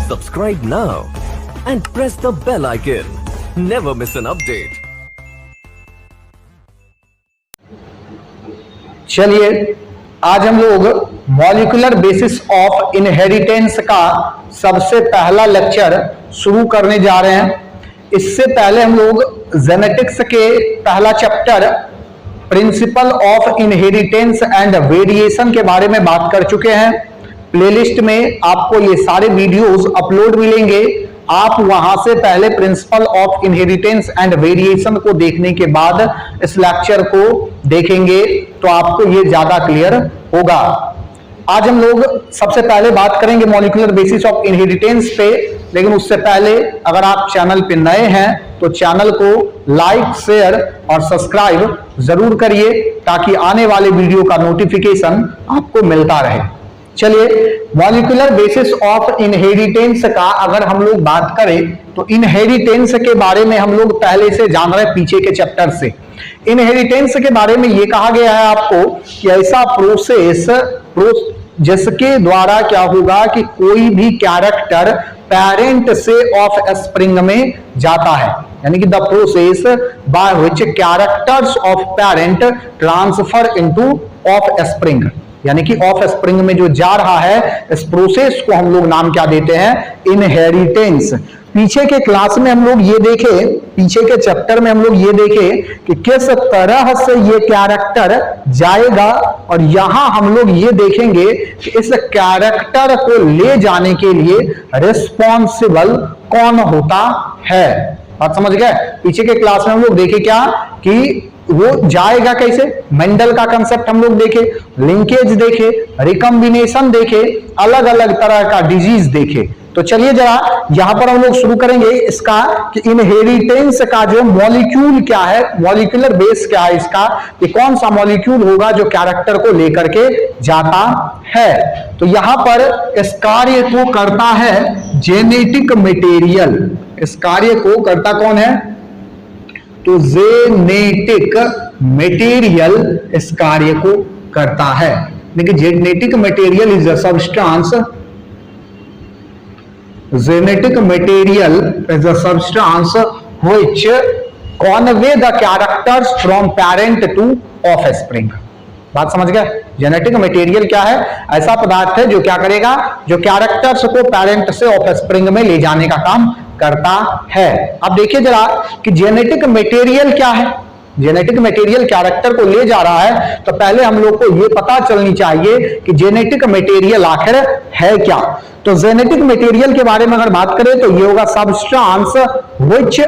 Subscribe now and press the bell icon. Never miss an update. चलिए आज हम लोग मॉलिक्यूलर बेसिस ऑफ इनहेरिटेंस का सबसे पहला लेक्चर शुरू करने जा रहे हैं। इससे पहले हम लोग जेनेटिक्स के पहला chapter principle of inheritance and variation के बारे में बात कर चुके हैं। प्लेलिस्ट में आपको ये सारे वीडियोस अपलोड मिलेंगे। आप वहां से पहले principle of inheritance and variation को देखने के बाद इस लेक्चर को देखेंगे तो आपको ये ज्यादा क्लियर होगा। आज हम लोग सबसे पहले बात करेंगे मॉलिक्यूलर बेसिस ऑफ इनहेरिटेंस पे, लेकिन उससे पहले अगर आप चैनल पे नए हैं तो चैनल को लाइक, शेयर और सब्सक्राइब जरूर करिए ताकि आने वाले वीडियो का नोटिफिकेशन आपको मिलता रहे। चलिए मॉलिक्यूलर बेसिस ऑफ इनहेरिटेंस का अगर हम लोग बात करें तो इनहेरिटेंस के बारे में हम लोग पहले से जान रहे हैं पीछे के चैप्टर से। इनहेरिटेंस के बारे में ये कहा गया है आपको कि ऐसा प्रोसेस जिसके द्वारा क्या होगा कि कोई भी कैरेक्टर पेरेंट से ऑफ स्प्रिंग में जाता है, यानी कि the process by which characters of parent transfer into of spring, यानी कि ऑफ स्प्रिंग में जो जा रहा है इस प्रोसेस को हम लोग नाम क्या देते हैं? इनहेरिटेंस। पीछे के क्लास में हम लोग ये देखे, पीछे के चैप्टर में हम लोग ये देखे कि किस तरह से ये कैरेक्टर जाएगा, और यहां हम लोग ये देखेंगे कि इस कैरेक्टर को ले जाने के लिए रिस्पॉन्सिबल कौन होता है। बात समझ गए? पीछे के क्लास में हम लोग देखे क्या कि वो जाएगा कैसे, मेंडल का कंसेप्ट हम लोग देखे, लिंकेज देखे, रिकॉम्बिनेशन देखे, अलग अलग तरह का डिजीज देखे। तो चलिए जरा यहां पर हम लोग शुरू करेंगे इसका कि इनहेरिटेंस का जो मॉलिक्यूल क्या है, मॉलिक्यूलर बेस क्या है इसका, कि कौन सा मॉलिक्यूल होगा जो कैरेक्टर को लेकर के जाता है। तो यहां पर इस कार्य को करता है जेनेटिक मटेरियल। इस कार्य को करता कौन है? तो जेनेटिक मटेरियल इस कार्य को करता है। देखिए genetic material is a substance, genetic material is a substance which convey the characters from parent to offspring। बात समझ गए? जेनेटिक मटेरियल क्या है? ऐसा पदार्थ है जो क्या करेगा, जो कैरेक्टर्स को पेरेंट से ऑफस्प्रिंग में ले जाने का काम करता है। अब देखिए जरा कि जेनेटिक मटेरियल क्या है। जेनेटिक मटेरियल कैरेक्टर को ले जा रहा है तो पहले हम लोग को यह पता चलनी चाहिए कि जेनेटिक मटेरियल आखिर है क्या। तो जेनेटिक मटेरियल के बारे में अगर बात करें तो ये होगा substance which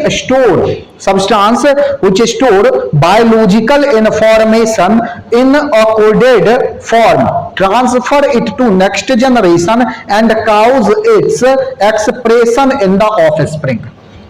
store biological information in a coded form, transfer it to next generation and cause its expression in the offspring.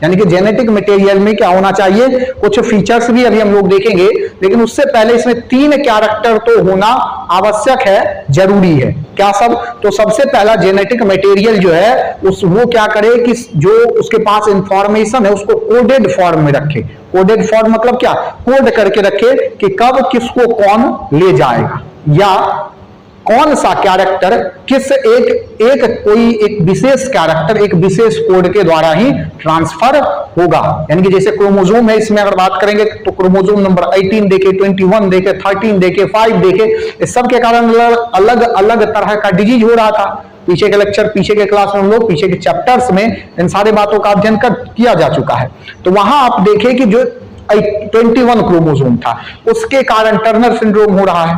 यानी कि जेनेटिक मटेरियल में क्या होना चाहिए, कुछ फीचर्स भी अभी हम लोग देखेंगे, लेकिन उससे पहले इसमें 3 कैरेक्टर तो होना आवश्यक है, जरूरी है। क्या सब? तो सबसे पहला जेनेटिक मटेरियल जो है वो क्या करे कि जो उसके पास इंफॉर्मेशन है उसको कोडेड फॉर्म में रखे। कोडेड फॉर्म मतलब क्या? कोड करके रखे कि कब किसको कौन ले जाएगा, या कौन सा कैरेक्टर किस एक विशेष कैरेक्टर एक विशेष कोड के द्वारा ही ट्रांसफर होगा। यानी कि जैसे क्रोमोसोम है, इसमें अगर बात करेंगे तो क्रोमोसोम नंबर 18 देखे, 21 देखे, 13 देखे, 5 देखे, इस सब के कारण अलग अलग तरह का डिजीज हो रहा था। पीछे के लेक्चर, पीछे के क्लास में हम लोग पीछे के चैप्टर्स में इन सारे बातों का अध्ययन किया जा चुका है। तो वहां आप देखें कि जो 21 क्रोमोसोम था उसके कारण टर्नर सिंड्रोम हो रहा है।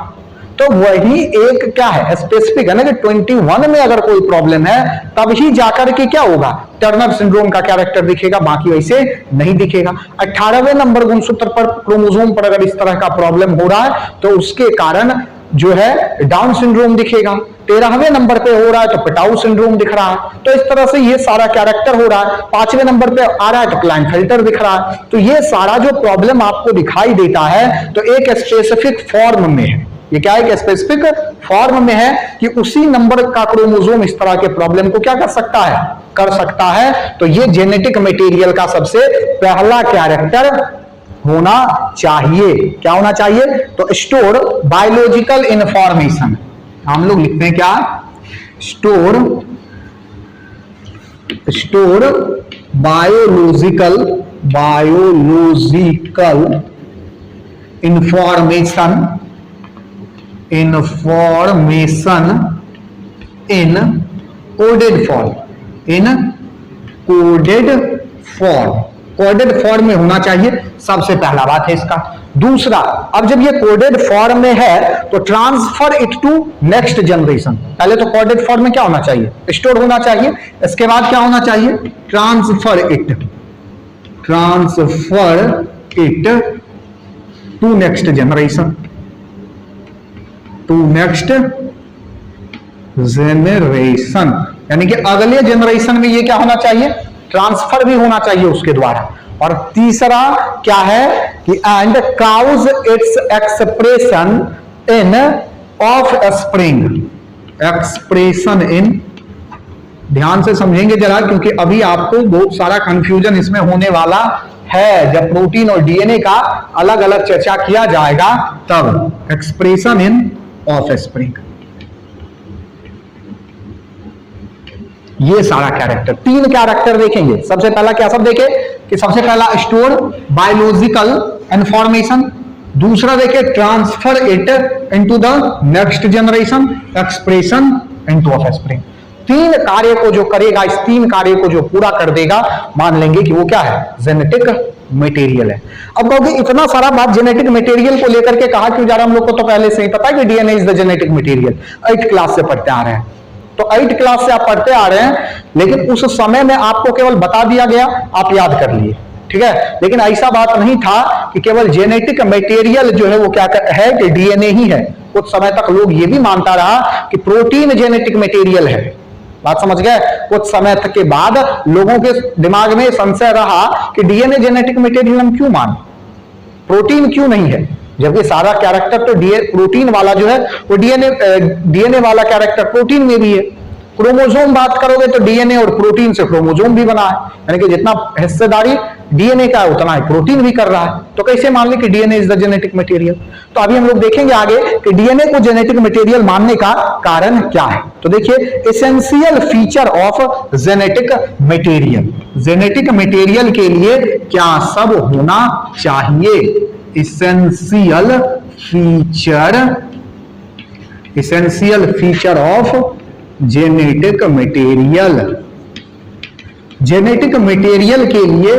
तो वही एक क्या है, स्पेसिफिक है ना कि 21 में अगर कोई प्रॉब्लम है तब ही जाकर के क्या होगा, टर्नर सिंड्रोम का कैरेक्टर दिखेगा, बाकी वैसे नहीं दिखेगा। 18वें नंबर गुणसूत्र पर क्रोमोसोम पर अगर इस तरह का प्रॉब्लम हो रहा है तो उसके कारण जो है डाउन सिंड्रोम दिखेगा। 13वें नंबर पे हो रहा है तो पिटाउ सिंड्रोम दिख रहा है। तो इस तरह से ये सारा कैरेक्टर हो रहा है। 5वें नंबर पे आ रहा है तो क्लाइनफेल्टर दिख रहा है। तो ये सारा जो प्रॉब्लम आपको दिखाई देता है तो एक स्पेसिफिक फॉर्म में है। ये क्या है कि स्पेसिफिक फॉर्म में है कि उसी नंबर का क्रोमोसोम इस तरह के प्रॉब्लम को क्या कर सकता है। तो ये जेनेटिक मटेरियल का सबसे पहला कैरेक्टर होना चाहिए। क्या होना चाहिए? तो स्टोर बायोलॉजिकल इंफॉर्मेशन, हम लोग लिखते हैं क्या? Store store biological information in coded form में होना चाहिए, सबसे पहला बात है इसका। दूसरा, अब जब ये कोडेड फॉर्म में है तो transfer it to next generation. पहले तो कोडेड फॉर्म में क्या होना चाहिए, स्टोर होना चाहिए। इसके बाद क्या होना चाहिए, transfer it to next generation, यानी कि अगले जनरेशन में ये क्या होना चाहिए, ट्रांसफर भी होना चाहिए उसके द्वारा। और तीसरा क्या है कि and cause its expression in in, ध्यान से समझेंगे जरा, क्योंकि अभी आपको बहुत सारा कंफ्यूजन इसमें होने वाला है। जब प्रोटीन और डीएनए का अलग अलग चर्चा किया जाएगा तब एक्सप्रेशन इन ऑफ स्प्रिंग, ये सारा कैरेक्टर, 3 कैरेक्टर देखेंगे। सबसे पहला क्या सब देखे कि सबसे पहला स्टोर बायोलॉजिकल इंफॉर्मेशन, दूसरा देखे transfer it into the next generation, expression into offspring. 3 कार्य को जो करेगा, इस 3 कार्य को जो पूरा कर देगा, मान लेंगे कि वो क्या है, जेनेटिक मटेरियल है। अब कहोगे इतना सारा बात जेनेटिक मटेरियल को लेकर के कहा क्यों जा रहा है, हम लोग को तो पहले से ही पता है कि DNA is the genetic material, 8th class से पढ़ते आ रहे हैं। तो 8th क्लास से आप पढ़ते आ रहे हैं, लेकिन उस समय में आपको केवल बता दिया गया, आप याद कर लिए, ठीक है। लेकिन ऐसा बात नहीं था कि केवल जेनेटिक मटेरियल जो है वो क्या है कि डीएनए ही है। कुछ समय तक लोग ये भी मानता रहा कि प्रोटीन जेनेटिक मटेरियल है, बात समझ गए। कुछ समय तक के बाद लोगों के दिमाग में संशय रहा कि डीएनए जेनेटिक मटेरियल हम क्यों मान, प्रोटीन क्यों नहीं है, जबकि सारा कैरेक्टर तो प्रोटीन वाला जो है वो डीएनए वाला कैरेक्टर प्रोटीन में भी है। क्रोमोसोम बात करोगे तो डीएनए और प्रोटीन से क्रोमोसोम भी बना है, यानी कि जितना हिस्सेदारी डीएनए का है उतना ही प्रोटीन भी कर रहा है। तो कैसे मान ली कि DNA is the genetic material. तो अभी हम लोग देखेंगे आगे कि डीएनए को जेनेटिक मटेरियल मानने का कारण क्या है। तो देखिए, essential feature of genetic material, genetic material के लिए क्या सब होना चाहिए। Essential feature of genetic material, genetic material के लिए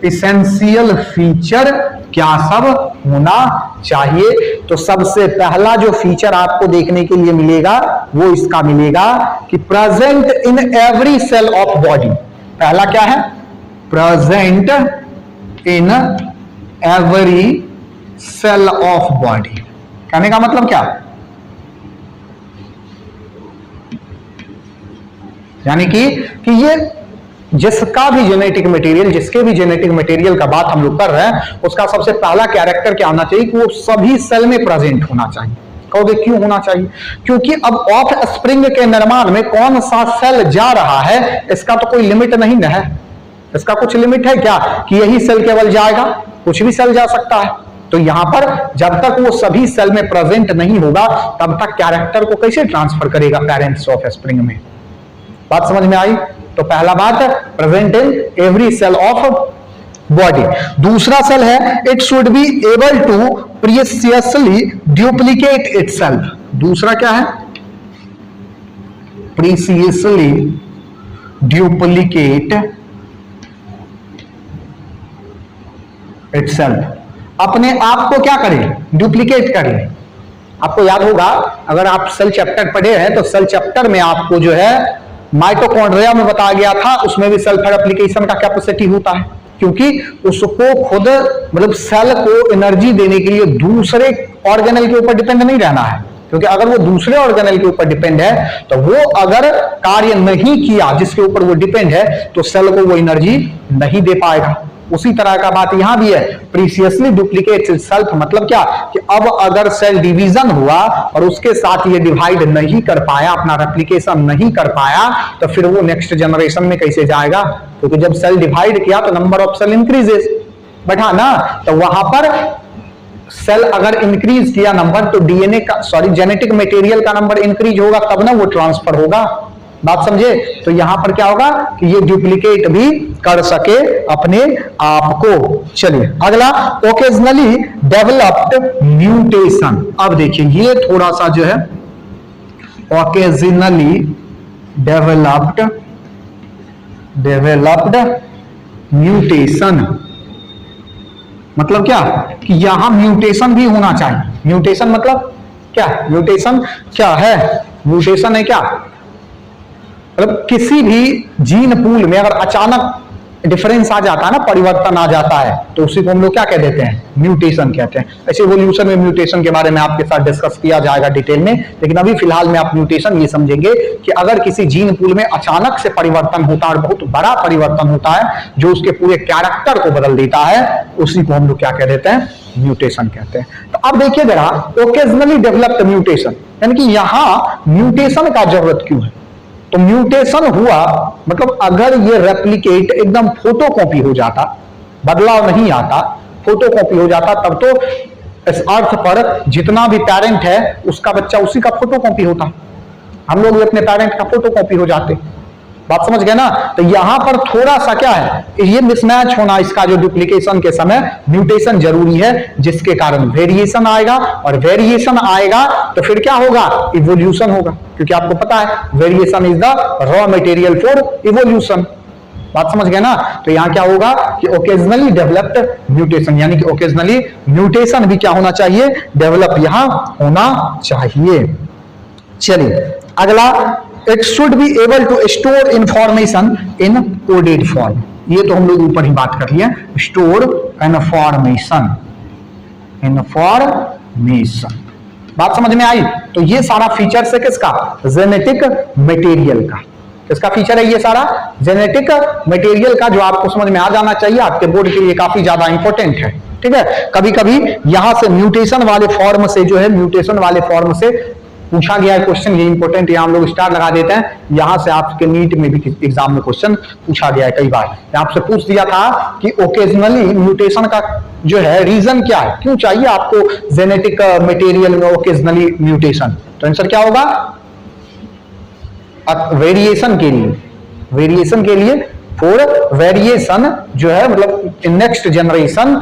एसेंशियल फीचर क्या सब होना चाहिए। तो सबसे पहला जो फीचर आपको देखने के लिए मिलेगा वो इसका मिलेगा कि present in every cell of body. पहला क्या है, present in every cell of body. कहने का मतलब क्या, यानी कि ये जिसका भी जेनेटिक मटेरियल, जिसके भी जेनेटिक मटेरियल का बात हम लोग कर रहे हैं, उसका सबसे पहला कैरेक्टर क्या होना चाहिए कि वो सभी सेल में प्रेजेंट होना चाहिए। कहोगे क्यों होना चाहिए, क्योंकि अब ऑफ स्प्रिंग के निर्माण में कौन सा सेल जा रहा है इसका तो कोई लिमिट नहीं है। इसका कुछ लिमिट है क्या कि यही सेल केवल जाएगा, कुछ भी सेल जा सकता है। तो यहां पर जब तक वो सभी सेल में प्रेजेंट नहीं होगा तब तक कैरेक्टर को कैसे ट्रांसफर करेगा पेरेंट्स ऑफ स्प्रिंग में। बात समझ में आई। तो पहला बात present in every cell of body. दूसरा सेल है it should be able to precisely duplicate itself. दूसरा क्या है, प्रीसियसली डुप्लीकेट इटसेल्फ, अपने आप को क्या करे, डुप्लीकेट करे। आपको याद होगा, अगर आप सेल चैप्टर पढ़े हैं तो सेल चैप्टर में आपको जो है माइटोकॉन्ड्रिया में बताया गया था, उसमें भी सेल्फ रेप्लिकेशन का कैपेसिटी होता है, क्योंकि उसको खुद मतलब सेल को एनर्जी देने के लिए दूसरे ऑर्गेनल के ऊपर डिपेंड नहीं रहना है। क्योंकि अगर वो दूसरे ऑर्गेनल के ऊपर डिपेंड है तो वो अगर कार्य नहीं किया जिसके ऊपर वो डिपेंड है तो सेल को वो एनर्जी नहीं दे पाएगा। उसी तरह का बात यहां भी है, प्रीसियसली डुप्लीकेट सेल्फ, मतलब क्या कि अब अगर सेल डिवीजन हुआ और उसके साथ ये डिवाइड नहीं कर पाया, अपना रेप्लिकेशन नहीं कर पाया, तो फिर वो नेक्स्ट जनरेशन में कैसे जाएगा, क्योंकि जब सेल डिवाइड किया तो नंबर ऑफ सेल इंक्रीजेस, बैठा ना, तो वहां पर सेल अगर इंक्रीज किया नंबर तो डीएनए का जेनेटिक मटेरियल का नंबर इंक्रीज होगा, तब ना वो ट्रांसफर होगा। बात समझे? तो यहां पर क्या होगा कि ये डुप्लीकेट भी कर सके अपने आप को। चलिए अगला, ओकेजनली डेवलप्ड म्यूटेशन। अब देखिए ये थोड़ा सा जो है, ओकेजनली डेवलप्ड म्यूटेशन मतलब क्या कि यहां म्यूटेशन भी होना चाहिए। म्यूटेशन मतलब क्या? म्यूटेशन क्या है? म्यूटेशन है क्या? मतलब किसी भी जीन पूल में अगर अचानक डिफरेंस आ जाता है ना, परिवर्तन आ जाता है, तो उसी को हम लोग क्या कह देते हैं? म्यूटेशन कहते हैं। ऐसे इवोल्यूशन में म्यूटेशन के बारे में आपके साथ डिस्कस किया जाएगा डिटेल में, लेकिन अभी फिलहाल में आप म्यूटेशन ये समझेंगे कि अगर किसी जीन पूल में अचानक से परिवर्तन होता है और बहुत बड़ा परिवर्तन होता है जो उसके पूरे कैरेक्टर को बदल देता है, उसी को हम लोग क्या कह देते हैं? म्यूटेशन कहते हैं। तो अब देखिए जरा, ओकेजनली डेवलप्ड म्यूटेशन यानी कि यहां म्यूटेशन का जरूरत क्यों है? तो म्यूटेशन हुआ मतलब अगर ये रेप्लिकेट एकदम फोटोकॉपी हो जाता, बदलाव नहीं आता, फोटोकॉपी हो जाता, तब तो इस अर्थ पर जितना भी पेरेंट है उसका बच्चा उसी का फोटोकॉपी होता। हम लोग भी अपने पेरेंट का फोटोकॉपी हो जाते। बात समझ गए ना? तो यहां पर थोड़ा सा क्या है, ये मिसमैच होना, इसका जो डुप्लीकेशन के समय म्यूटेशन जरूरी है, जिसके कारण वेरिएशन आएगा, और वेरिएशन आएगा तो फिर क्या होगा? इवोल्यूशन होगा, क्योंकि आपको पता है variation is the raw material for evolution. बात समझ गए ना? तो यहां क्या होगा कि ओकेजनली डेवलप्ड म्यूटेशन, यानी कि ओकेजनली म्यूटेशन भी क्या होना चाहिए? डेवलप यहां होना चाहिए। चलिए अगला, it should be able to store information in coded form. ये तो हम लोग ऊपर ही बात कर लिए, स्टोर इंफॉर्मेशन। बात समझ में आई? तो ये सारा फीचर है किसका? जेनेटिक मटेरियल का। किसका फीचर है ये सारा? जेनेटिक मटेरियल का, जो आपको समझ में आ जाना चाहिए, आपके बोर्ड के लिए काफी ज्यादा इंपॉर्टेंट है। ठीक है, कभी कभी यहां से म्यूटेशन वाले फॉर्म से जो है, म्यूटेशन वाले फॉर्म से पूछा गया है क्वेश्चन, ये इंपॉर्टेंट, यहां हम लोग स्टार लगा देते हैं। यहां से आपके नीट में भी एग्जाम में क्वेश्चन पूछा गया है कई बार। आपसे पूछ दिया था कि ओकेजनली म्यूटेशन का जो है रीजन क्या है, क्यों चाहिए आपको जेनेटिक मटेरियल में ओकेजनली म्यूटेशन? तो आंसर क्या होगा? वेरिएशन के लिए। वेरिएशन के लिए, फॉर वेरिएशन जो है मतलब नेक्स्ट जनरेशन,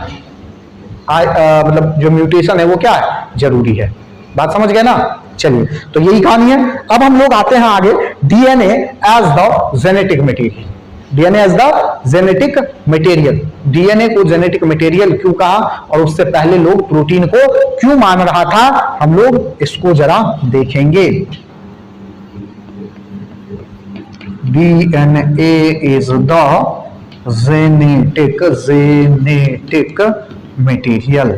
मतलब जो म्यूटेशन है वो क्या है? जरूरी है। बात समझ गए ना? चलिए, तो यही कहानी है। अब हम लोग आते हैं आगे, DNA as the genetic material. DNA as the genetic material. DNA को जेनेटिक मटेरियल क्यों कहा, और उससे पहले लोग प्रोटीन को क्यों मान रहा था, हम लोग इसको जरा देखेंगे। DNA is the genetic material.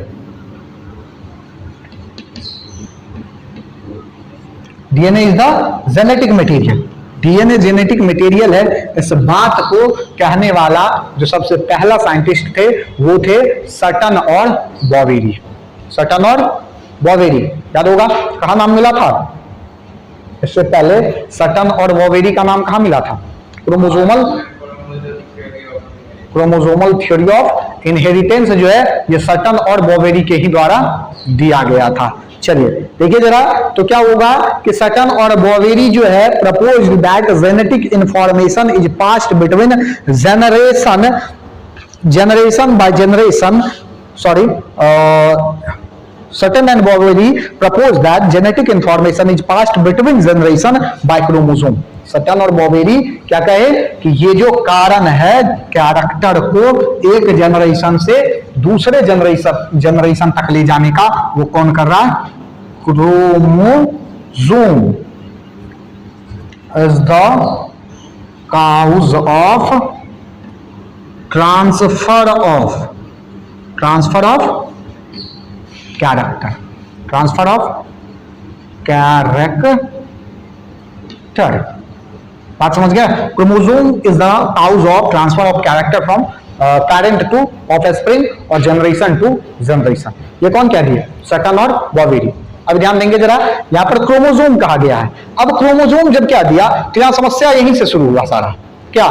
DNA is the genetic material. DNA genetic material है, इस बात को कहने वाला जो सबसे पहला साइंटिस्ट थे वो थे सटन और बॉवेरी। सटन और बॉवेरी, याद होगा कहां नाम मिला था? इससे पहले सटन और बॉवेरी का नाम कहां मिला था? क्रोमोसोमल थ्योरी ऑफ इनहेरिटेंस जो है ये सटन और बॉवेरी के ही द्वारा दिया गया था। चलिए देखिए जरा, तो क्या होगा कि सटन और बॉवेरी जो है proposed that genetic information is passed between generation by generation. Sutton and Boveri proposed that genetic information is passed between generation by chromosome. Sutton और बॉवेरी क्या कहे कि ये जो कारण है कैरेक्टर को एक जनरेशन से दूसरे जनरेशन तक ले जाने का, वो कौन कर रहा है? Chromosome is the cause of transfer of character. बात समझ गया? Chromosome is the cause of transfer of character from parent to offspring और जनरेशन टू जनरेशन। ये कौन कह दिया? सटन और बॉवेरी। अब ध्यान देंगे जरा, यहां पर क्रोमोसोम कहा गया है। अब क्रोमोसोम जब क्या दिया, तो यहां समस्या यहीं से शुरू हुआ सारा। क्या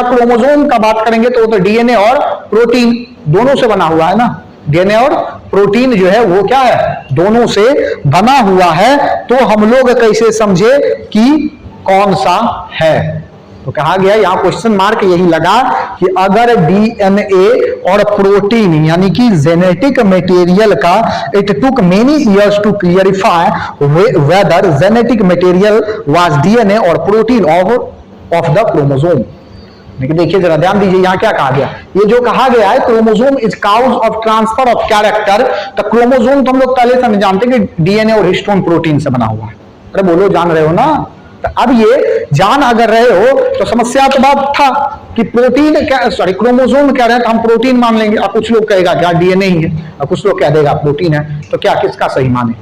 क्रोमोसोम का बात करेंगे तो डीएनए और प्रोटीन दोनों से बना हुआ है ना। डीएनए और प्रोटीन जो है वो क्या है? दोनों से बना हुआ है। तो हम लोग कैसे समझे कि कौन सा है? तो कहा गया, यहां क्वेश्चन मार्क यही लगा कि अगर डीएनए और प्रोटीन यानी कि जेनेटिक मटेरियल का it took many years to clarify whether genetic material was DNA और प्रोटीन ऑफ द क्रोमोसोम। लेकिन देखिए जरा ध्यान दीजिए, यहां क्या कहा गया, ये जो कहा गया है chromosome is cause of transfer of character, तो क्रोमोसोम तो हम लोग पहले से जानते हैं कि डीएनए और हिस्टोन प्रोटीन से बना हुआ है। अरे बोलो, जान रहे हो ना? तो अब ये जान अगर रहे हो तो समस्या तो बात था कि प्रोटीन सॉरी क्रोमोसोम कह रहे हैं तो हम प्रोटीन मान लेंगे, अब कुछ लोग कहेगा क्या डीएनए ही है, और कुछ लोग कह देगा प्रोटीन है, तो क्या किसका सही माने?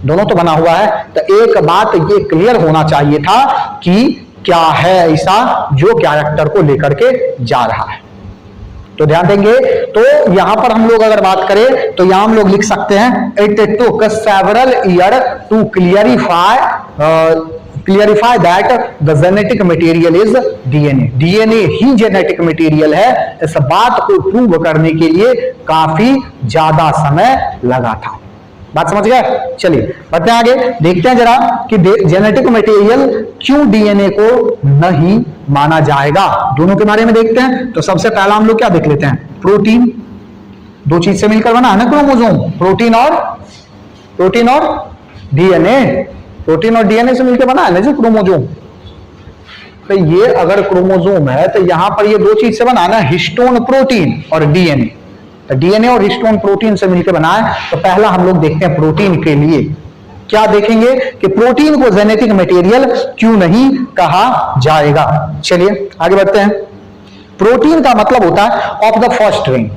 दोनों तो बना हुआ है। तो एक बात ये क्लियर होना चाहिए था कि क्या है ऐसा जो कैरेक्टर को लेकर के जा रहा है। तो ध्यान देंगे, तो यहां पर हम लोग अगर बात करें तो यहां हम लोग लिख सकते हैं it took several year to clarify that the genetic material is DNA. DNA ही जेनेटिक मटेरियल है, इस बात को प्रूव करने के लिए काफी ज्यादा समय लगा था। बात समझ गए? चलिए बढ़ते हैं आगे, देखते हैं जरा कि जेनेटिक मटेरियल क्यों डीएनए को नहीं माना जाएगा। दोनों के बारे में देखते हैं। तो सबसे पहला हम लोग क्या देख लेते हैं, प्रोटीन। दो चीज से मिलकर बना है ना क्रोमोसोम, प्रोटीन और डीएनए। प्रोटीन और डीएनए से मिलकर बना है ना जी क्रोमोसोम। तो ये अगर क्रोमोसोम है तो यहां पर ये दो चीज से बना है ना, हिस्टोन प्रोटीन और डीएनए। तो डीएनए और हिस्टोन प्रोटीन से मिलकर बना है। तो पहला हम लोग देखते हैं प्रोटीन के लिए क्या देखेंगे कि प्रोटीन को जेनेटिक मटेरियल क्यों नहीं कहा जाएगा। चलिए आगे बढ़ते हैं। प्रोटीन का मतलब होता है of the first rank.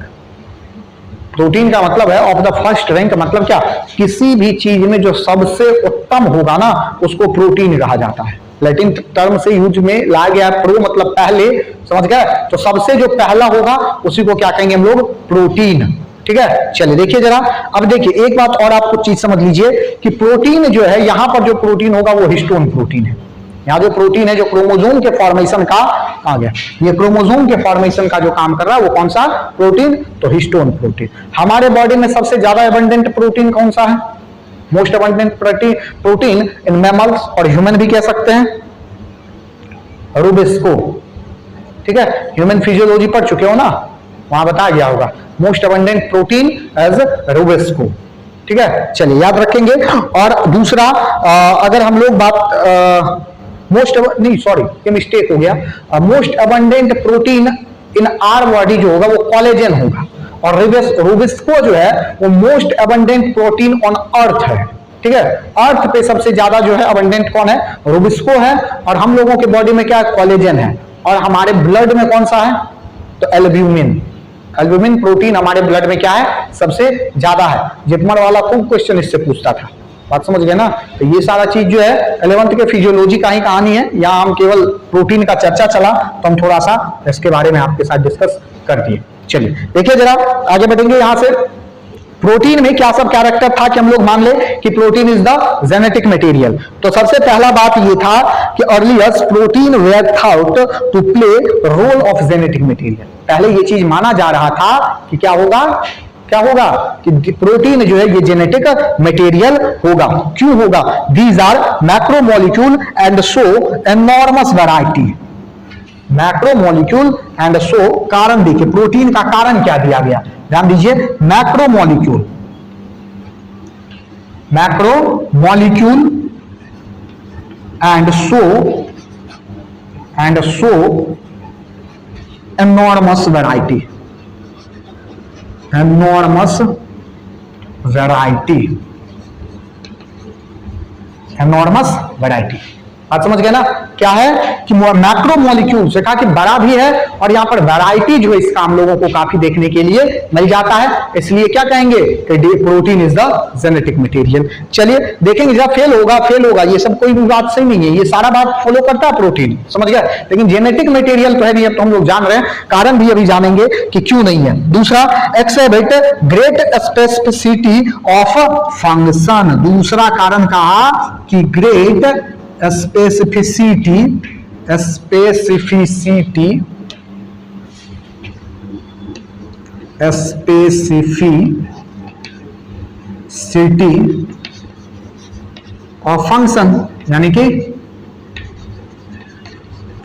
Protein का मतलब है ऑफ द फर्स्ट रैंक, मतलब क्या, किसी भी चीज में जो सबसे उत्तम होगा ना उसको प्रोटीन कहा जाता है। लैटिन टर्म से यूज में लाया गया है, प्रो मतलब पहले, समझ गए? तो सबसे जो पहला होगा उसी को क्या कहेंगे हम लोग, प्रोटीन। ठीक है, चलिए देखिए जरा। अब देखिए एक बात और आप कुछ चीज समझ लीजिए कि प्रोटीन जो है, यहां पर जो प्रोटीन होगा वो हिस्टोन प्रोटीन है। यहाँ जो प्रोटीन है जो क्रोमोसोम के फॉर्मेशन का आ गया, ये क्रोमोसोम के फॉर्मेशन का जो काम कर रहा है वो कौन सा प्रोटीन, तो हिस्टोन प्रोटीन। हमारे बॉडी में सबसे ज्यादा एबंडेंट प्रोटीन कौन सा है, most abundant protein in mammals और ह्यूमन भी कह सकते हैं, रूबिस्को। ठीक है, ह्यूमन फिजियोलॉजी पढ़ चुके हो ना, वहां बताया गया होगा most abundant protein as RuBisCO. ठीक है, चलिए याद रखेंगे। और दूसरा अगर हम लोग बात ये मिस्टेक हो गया, most abundant protein in our body जो होगा वो कोलेजन होगा, और रूबिस्को जो है वो most abundant protein on earth है। ठीक है, अर्थ पे सबसे ज्यादा जो है एबंडेंट कौन है, रूबिस्को है, और हम लोगों के बॉडी में क्या है, कोलेजन है। और हमारे ब्लड में कौन सा है, तो एल्ब्यूमिन। एल्ब्यूमिन प्रोटीन हमारे ब्लड में क्या है, सबसे ज्यादा है। जिपमर वाला खूब क्वेश्चन इससे पूछता था, बात समझ गए ना। तो ये सारा चीज जो है 11th के फिजियोलॉजी का ही कहानी है, यहाँ हम केवल प्रोटीन का चर्चा चला तो हम थोड़ा सा इसके बारे में आपके साथ डिस्कस कर दिए। चलिए देखिए जरा आगे बढ़ेंगे। यहां से प्रोटीन में क्या सब कैरेक्टर था कि हम लोग मान ले कि protein is the genetic material. तो सबसे पहला बात ये था कि earliest protein were thought to play role of genetic material. पहले ये चीज माना जा रहा था कि क्या होगा कि प्रोटीन जो है ये जेनेटिक मटेरियल होगा। क्यों होगा, these are macromolecule and show enormous variety. Macromolecule and show, कारण देखिए प्रोटीन का कारण क्या दिया गया, ध्यान दीजिए, macromolecule and show enormous variety. Enormous variety आप समझ गए ना। क्या है कि मैक्रोमोलिक्यूल से कहा कि बड़ा भी है, और यहां पर वैरायटी जो है इसका हम लोगों को काफी देखने के लिए मिल जाता है, इसलिए क्या कहेंगे कि protein is the genetic material. चलिए देखेंगे, जब फेल होगा ये सब कोई भी बात सही नहीं है, ये सारा बात फॉलो करता है प्रोटीन, समझ गए। लेकिन जेनेटिक मटेरियल तो है नहीं, अब तो हम लोग जान रहे हैं, कारण भी अभी जानेंगे कि क्यों नहीं है। दूसरा, एक्सेबिट ग्रेट स्पेसिफिसिटी ऑफ फंक्शन। दूसरा कारण कहा कि ग्रेट स्पेसिफिसिटी ऑफ फंक्शन, यानी कि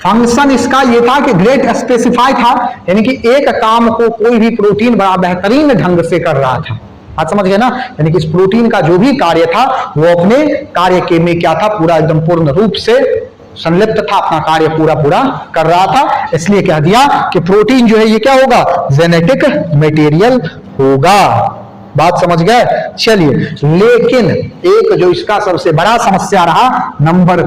फंक्शन इसका ये था कि ग्रेट स्पेसिफाई था, यानी कि एक काम को कोई भी प्रोटीन बड़ा बेहतरीन ढंग से कर रहा था। आप समझ गए ना, यानी कि इस प्रोटीन का जो भी कार्य था वो अपने कार्य के में क्या था, पूरा एकदम पूर्ण रूप से संलिप्त था, अपना कार्य पूरा पूरा कर रहा था। इसलिए कह दिया कि प्रोटीन जो है ये क्या होगा, जेनेटिक मटेरियल होगा। बात समझ गए। चलिए, लेकिन एक जो इसका सबसे बड़ा समस्या रहा नंबर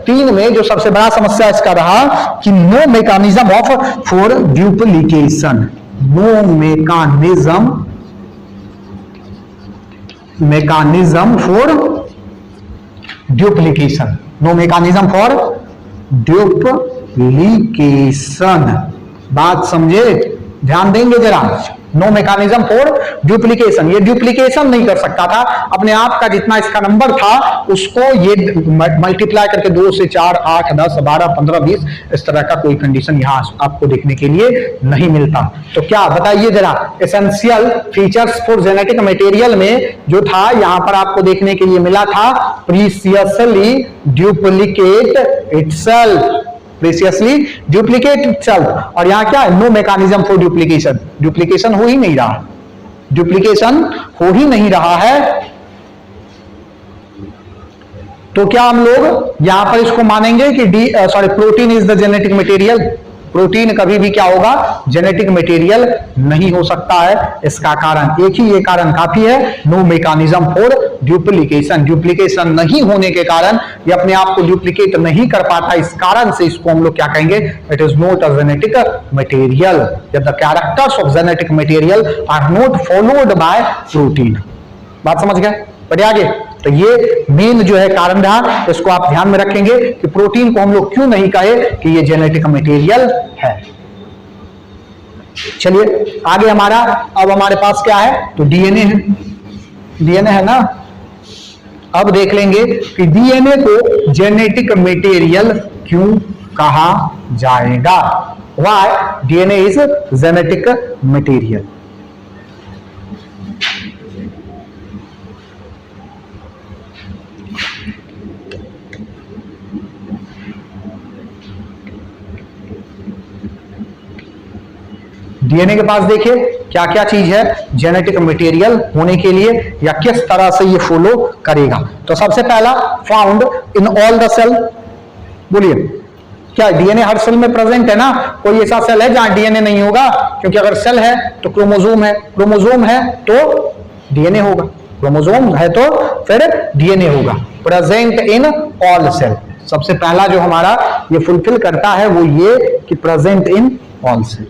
3 में जो सबसे बड़ा समस्या इसका रहा कि no mechanism of for duplication, no mechanism for duplication, no mechanism for duplication. बात समझे, ध्यान देंगे जरा। नो मैकेनिज्म फॉर ड्यूप्लीकेशन, ये ड्यूप्लीकेशन नहीं कर सकता था अपने आप का, जितना इसका नंबर था उसको ये मल्टीप्लाई करके 2 से 4, 8, 10, 12, 15, 20 इस तरह का कोई कंडीशन यहां आपको देखने के लिए नहीं मिलता। तो क्या बताइए जरा, essential features for genetic material में जो था यहां पर आपको देखने के लिए मिला था प्रीसियसली ड्यूप्लीकेट इटसेल्फ, प्रीसियसली ड्यूप्लीकेट इटसेल्फ। और यहां क्या है, no mechanism for duplication, duplication हो ही नहीं रहा, ड्यूप्लीकेशन हो ही नहीं रहा है। तो क्या हम लोग यहां पर इसको मानेंगे कि protein is the genetic material? Protein कभी भी क्या होगा, जेनेटिक मटेरियल नहीं हो सकता है। इसका कारण एक ही ये कारण काफी है, no mechanism for duplication, duplication नहीं होने के कारण ये अपने आप को ड्यूप्लीकेट नहीं कर पाता, इस कारण से इसको हम लोग क्या कहेंगे, it is not a genetic material. The characters of genetic material are not followed by protein. बात समझ गए, बढ़िया आगे। तो ये मेन जो है कारण रहा, इसको आप ध्यान में रखेंगे कि प्रोटीन को हम लोग क्यों नहीं कहे कि ये जेनेटिक मटेरियल है। चलिए आगे अब हमारे पास क्या है, तो डीएनए है, डीएनए है ना। अब देख लेंगे कि डीएनए को जेनेटिक मटेरियल क्यों कहा जाएगा, why DNA is genetic material. DNA के पास देखिए क्या क्या चीज है जेनेटिक मटेरियल होने के लिए, या किस तरह से ये फॉलो करेगा। तो सबसे पहला, found in all the cell. बोलिए, क्या डीएनए हर सेल में प्रेजेंट है ना? कोई ऐसा सेल है जहां डीएनए नहीं होगा? क्योंकि अगर सेल है तो क्रोमोसोम है, क्रोमोसोम है तो डीएनए होगा, क्रोमोसोम है तो फिर डीएनए होगा। प्रेजेंट इन ऑल सेल, सबसे पहला जो हमारा ये फुलफिल करता है वो ये कि present in all cell.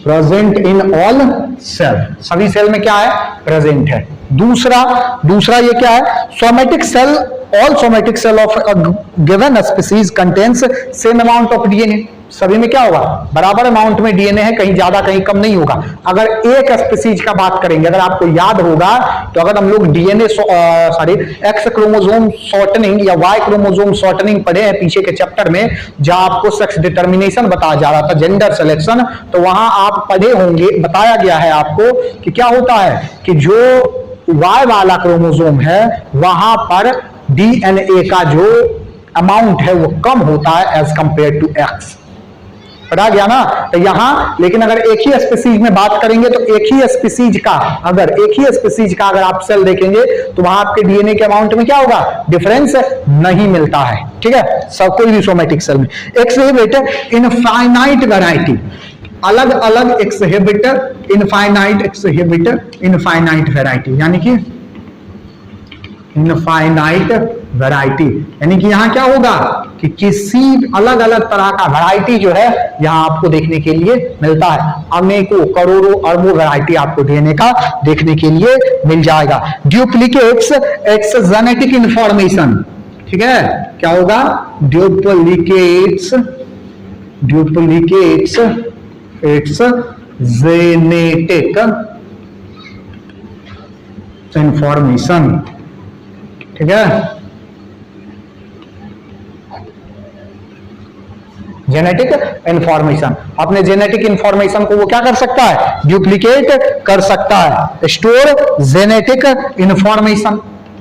Present in all cell, सभी सेल में क्या है, प्रेजेंट है। दूसरा ये क्या है, somatic cell, all somatic cell of given species contains same amount of DNA. सभी में क्या होगा, बराबर अमाउंट में डीएनए है, कहीं ज्यादा कहीं कम नहीं होगा। अगर एक स्पीसीज का बात करेंगे, अगर आपको याद होगा तो अगर हम लोग डीएनए एक्स क्रोमोसोम शॉर्टनिंग या वाई क्रोमोसोम शॉर्टनिंग पढ़े हैं पीछे के चैप्टर में, जहां आपको सेक्स डिटर्मिनेशन बताया जा रहा था, जेंडर सिलेक्शन, तो वहां आप पढ़े होंगे, बताया गया है आपको कि क्या होता है कि जो वाई वाला क्रोमोसोम है वहां पर डीएनए का जो अमाउंट है वो कम होता है एज कंपेयर टू एक्स। पढ़ा गया ना? तो यहां लेकिन अगर एक ही स्पीसीज में बात करेंगे तो एक ही स्पीसीज का अगर आप सेल देखेंगे तो वहां आपके डीएनए के अमाउंट में क्या होगा, डिफरेंस नहीं मिलता है। ठीक है, सब कोई भी सोमेटिक सेल में एक्सहिबिट इनफाइनाइट वैरायटी, अलग अलग एक्सहिबिटर, इनफाइनाइट वैरायटी, यानी कि इनफाइनाइट वैरायटी, यानी कि यहां क्या होगा कि किसी अलग अलग तरह का वैरायटी जो है यहां आपको देखने के लिए मिलता है। अनेकों करोड़ों अरबों वैरायटी आपको डीएनए का देखने के लिए मिल जाएगा। ड्यूप्लीकेट्स एक्स जेनेटिक इंफॉर्मेशन, ठीक है, क्या होगा, ड्यूप्लीकेट्स एक्स जेनेटिक इंफॉर्मेशन। ठीक है, जेनेटिक इंफॉर्मेशन। अपने जेनेटिक इंफॉर्मेशन को वो क्या कर सकता है, डुप्लीकेट कर सकता है। स्टोर जेनेटिक इंफॉर्मेशन,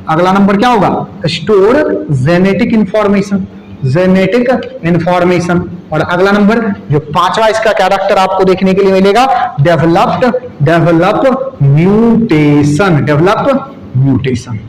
अगला नंबर क्या होगा, store genetic information, genetic information. और अगला नंबर जो पांचवा इसका कैरेक्टर आपको देखने के लिए मिलेगा, डेवलप म्यूटेशन, डेवलप म्यूटेशन।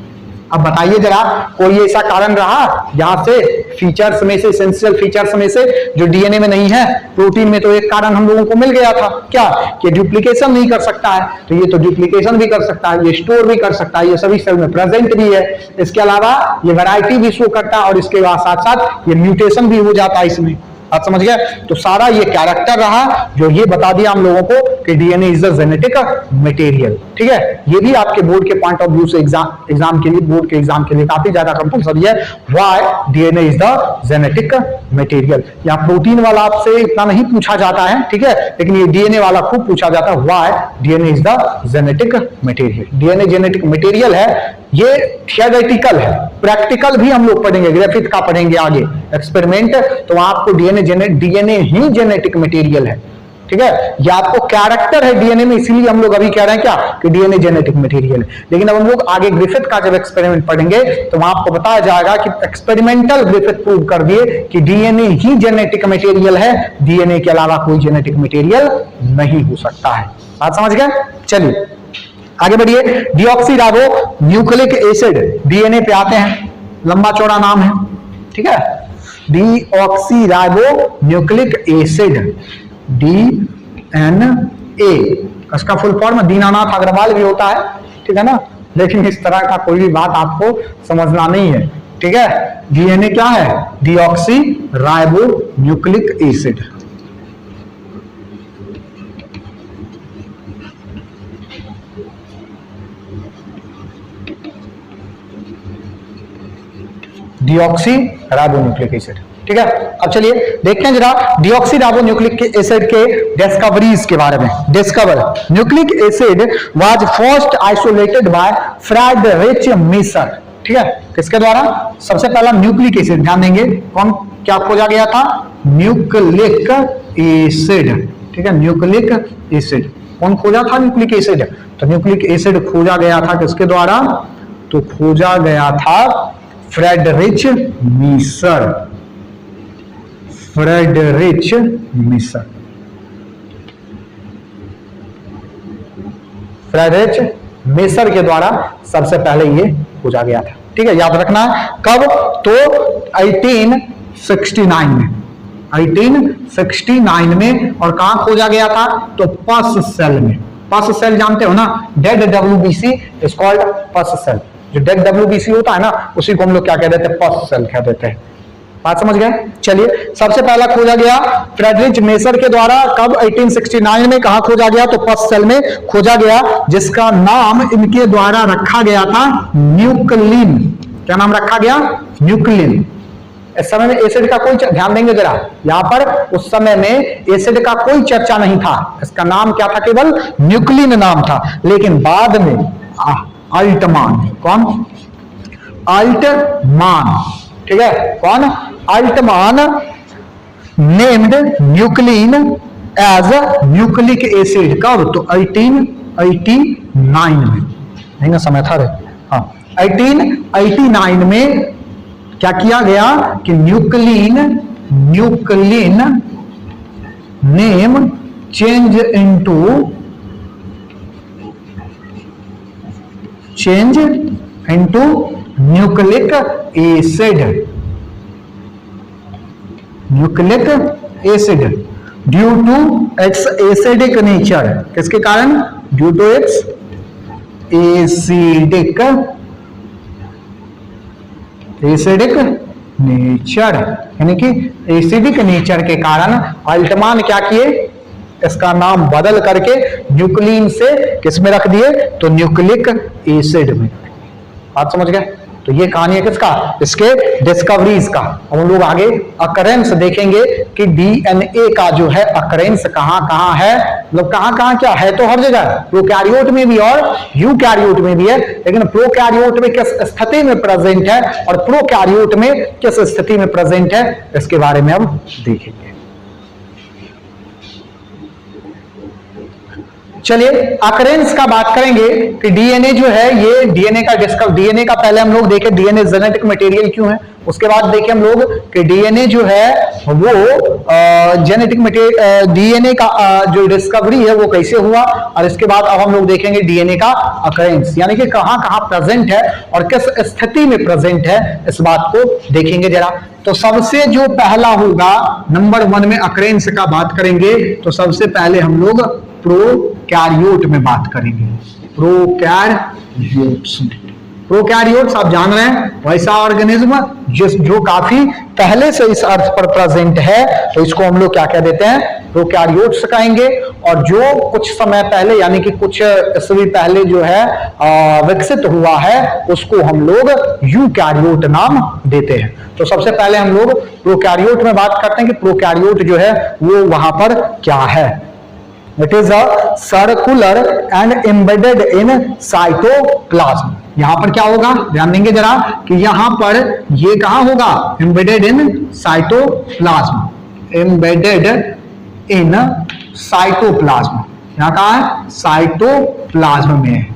अब बताइए जरा, कोई ऐसा कारण रहा जहां से फीचर्स में से, एसेंशियल फीचर्स में से जो डीएनए में नहीं है, प्रोटीन में तो एक कारण हम लोगों को मिल गया था, क्या, कि डुप्लीकेशन नहीं कर सकता है। तो ये तो डुप्लीकेशन भी कर सकता है, ये स्टोर भी कर सकता है, ये सभी सेल में प्रेजेंट भी है। इसके अलावा ये वैरायटी भी शो करता है और इसके साथ साथ ये म्यूटेशन भी हो जाता है इसमें। आप समझ गए। तो सारा ये कैरेक्टर रहा जो ये बता दिया हम लोगों को कि DNA is the genetic material. ठीक है, ये भी आपके बोर्ड के पॉइंट ऑफ व्यू से एग्जाम के लिए, बोर्ड के एग्जाम के लिए काफी ज्यादा कंपलसरी है। Why DNA is the genetic material. या प्रोटीन वाला आपसे इतना नहीं पूछा जाता है, ठीक है, लेकिन ये डीएनए वाला खूब पूछा जाता है, why DNA is the genetic material. DNA genetic material है, ये थियोरेटिकल है, प्रैक्टिकल भी हम लोग पढ़ेंगे, ग्रिफिथ का पढ़ेंगे आगे एक्सपेरिमेंट, तो आपको डीएनए ही जेनेटिक मटेरियल है। ठीक है, ये आपको कैरेक्टर है डीएनए में, इसीलिए हम लोग अभी कह रहे हैं क्या, कि डीएनए जेनेटिक मटेरियल है। लेकिन अब हम लोग आगे ग्रिफिथ का जब एक्सपेरिमेंट पढ़ेंगे तो वहां आपको बताया जाएगा कि एक्सपेरिमेंटल ग्रिफिथ प्रूव कर दिए कि डीएनए ही जेनेटिक मटेरियल है, डीएनए के अलावा कोई जेनेटिक मटेरियल नहीं हो सकता है। बात समझ गए। चलिए आगे बढ़िए। डीऑक्सीराइबो न्यूक्लिक एसिड, डीएनए पे आते हैं, लंबा चौड़ा नाम है, ठीक है, डीऑक्सीराइबो न्यूक्लिक एसिड, डीएनए, इसका फुल फॉर्म दीनानाथ अग्रवाल भी होता है, ठीक है ना, लेकिन इस तरह का कोई भी बात आपको समझना नहीं है। ठीक है, डीएनए क्या है, deoxyribo nucleic acid. Deoxyribonucleic acid. ठीक है, अब चलिए देखते हैं जरा डीऑक्सीराइबोन्यूक्लिक एसिड के डिस्कवरीज के बारे में। Discover nucleic acid was first isolated by Friedrich Miescher. ठीक है, किसके द्वारा, सबसे पहला न्यूक्लिक एसिड, ध्यान देंगे कौन क्या खोजा गया था, न्यूक्लिक एसिड। ठीक है, न्यूक्लिक एसिड कौन खोजा था, न्यूक्लिक एसिड, तो न्यूक्लिक एसिड खोजा गया था किसके द्वारा, तो खोजा गया था Friedrich Meeser, Friedrich Meeser, Friedrich Meeser के द्वारा सबसे पहले ये खोजा गया था। ठीक है, याद रखना है कब, तो 1869 में, 1869 में। और कहां खोजा गया था, तो पस सेल में। पस सेल जानते हो ना, डेड डब्ल्यूबीसी इज कॉल्ड पस सेल। जो डेड डब्ल्यूबीसी होता है ना, उसी को हम लोग क्या कह देते हैं, पस सेल कह देते हैं। बात समझ गए। चलिए, सबसे पहला खोजा गया फ्रेडरिच मीसर के द्वारा, कब, 1869 में। कहां खोजा गया, तो पस सेल में खोजा गया, जिसका नाम इनके द्वारा रखा गया था न्यूक्लिन। क्या नाम रखा गया, न्यूक्लिन। इस समय में एसिड का कोई, ध्यान देंगे जरा यहां पर, उस समय में एसिड का कोई चर्चा नहीं था, इसका नाम क्या था, केवल न्यूक्लिन नाम था। लेकिन बाद में अल्टमान, कौन, अल्टमान, ठीक है, कौन, Altmann named nuclein as nucleic acid. कब, तो 1889 में, नहीं ना समय था रे, हाँ, 1889 में क्या किया गया कि nuclein name change into nucleic acid, nucleic acid due to its acidic nature. किसके कारण, due to its acidic nature, यानी कि एसिडिक नेचर के कारण अल्टमान क्या किए, इसका नाम बदल करके न्यूक्लिन से किस में रख दिए, तो न्यूक्लिक एसिड में। बात समझ गए। तो ये कहानी है किसका, इसके डिस्कवरीज का। अब हम लोग आगे अकरेंस देखेंगे कि डीएनए का जो है अकरेंस कहां कहां है, मतलब कहां कहां क्या है, तो हर जगह, प्रोकैरियोट में भी और यूकैरियोट में भी है, लेकिन प्रोकैरियोट में किस स्थिति में प्रेजेंट है और प्रोकैरियोट में किस स्थिति में प्रेजेंट है, इसके बारे में अब देखेंगे। चलिए अकरेंस का बात करेंगे कि डीएनए जो है ये डीएनए का पहले हम लोग देखें डीएनए जेनेटिक मटेरियल क्यों है, उसके बाद देखें हम लोग कि डीएनए जो है वो जेनेटिक मटेरियल डीएनए का जो डिस्कवरी है वो कैसे हुआ, और इसके बाद अब हम लोग देखेंगे डीएनए का अकरेंस यानी कि कहां कहां प्रेजेंट है और किस स्थिति में प्रेजेंट है, इस बात को देखेंगे जरा। तो सबसे जो पहला होगा नंबर 1 में अकरेंस का बात करेंगे तो सबसे पहले हम लोग प्रोकैरियोट में बात करेंगे। प्रोकैरियोट्स आप जान रहे हैं वैसा ऑर्गेनिज्म जो काफी पहले से इस अर्थ पर प्रेजेंट है, तो इसको हम लोग क्या कह देते हैं, प्रोकैरियोट्स कहेंगे। और जो कुछ समय पहले यानी कि कुछ ईस्वी पहले जो है विकसित हुआ है उसको हम लोग यूकैरियोट नाम देते हैं। तो सबसे पहले हम लोग प्रोकैरियोट में बात करते हैं कि प्रोकैरियोट जो है वो वहां पर क्या है। It is a circular and embedded in cytoplasm. यहां पर क्या होगा, ध्यान देंगे जरा कि यहां पर ये कहां होगा, embedded in cytoplasm, embedded in cytoplasm. यहां कहां है, साइटोप्लाज्म में है।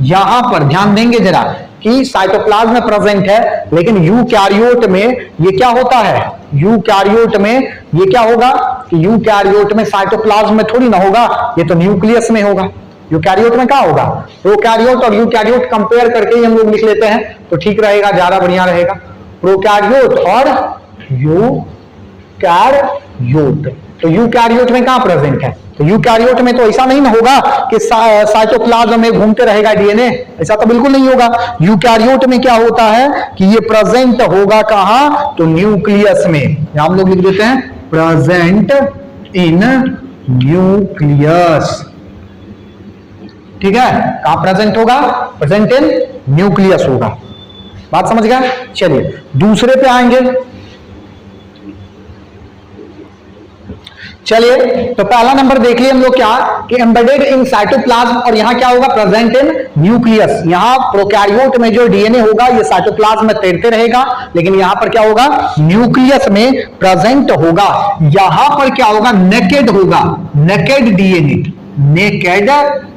यहां पर ध्यान देंगे जरा कि साइटोप्लाज्म में प्रेजेंट है, लेकिन यूकैरियोट में ये क्या होता है, यूकैरियोट में ये क्या होगा कि यूकैरियोट में साइटोप्लाज्म में थोड़ी ना होगा, ये तो न्यूक्लियस में होगा। यूकैरियोट में क्या होगा, प्रोकैरियोट और यूकैरियोट कंपेयर करके ही हम लोग लिख लेते हैं तो ठीक रहेगा, ज्यादा बढ़िया रहेगा। प्रोकैरियोट और यूकैरियोट, तो यूकैरियोट में कहां प्रेजेंट है, तो यूकैरियोट में तो ऐसा नहीं ना होगा कि साइटोप्लाज्म में घूमते रहेगा डीएनए, ऐसा तो बिल्कुल नहीं होगा। यूकैरियोट में क्या होता है कि ये प्रेजेंट होगा कहां, तो न्यूक्लियस में। यहां हम लोग लिख देते हैं प्रेजेंट इन न्यूक्लियस, ठीक है। कहां प्रेजेंट होगा, प्रेजेंट इन न्यूक्लियस होगा। बात समझ गए। चलिए दूसरे पे आएंगे। चलिए तो पहला नंबर देख लिए हम लोग क्या कि एम्बेडेड इन साइटोप्लाज्म, और यहां क्या होगा, प्रेजेंट इन न्यूक्लियस। यहां प्रोकैरियोट में जो डीएनए होगा ये साइटोप्लाज्म में तैरते रहेगा, लेकिन यहां पर क्या होगा, न्यूक्लियस में प्रेजेंट होगा। यहां पर क्या होगा, नेकेड होगा, नेकेड डीएनए, नेकेड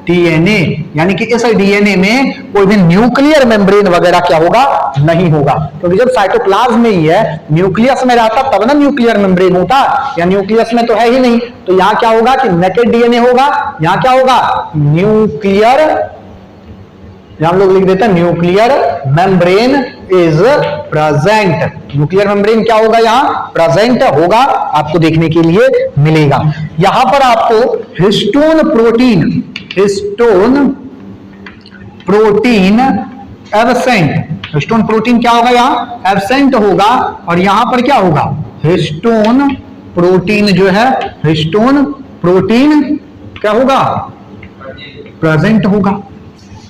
डीएनए यानी कि इस डीएनए में कोई भी न्यूक्लियर मेम्ब्रेन वगैरह क्या होगा, नहीं होगा, क्योंकि जब साइटोप्लाज्म में ही है, न्यूक्लियस में रहता तब ना न्यूक्लियर मेम्ब्रेन होता, या न्यूक्लियस में तो है ही नहीं। तो यहां क्या होगा कि नेकेड डीएनए होगा, यहां क्या होगा, न्यूक्लियर, यहां हम लोग लिख देते हैं nuclear membrane is present. Nuclear membrane क्या होगा, यहां प्रेजेंट होगा, आपको देखने के लिए मिलेगा। यहां पर आपको histone protein, histone protein absent, histone protein क्या होगा, यहां एब्सेंट होगा, और यहां पर क्या होगा, हिस्टोन प्रोटीन जो है, हिस्टोन प्रोटीन क्या होगा, प्रेजेंट होगा।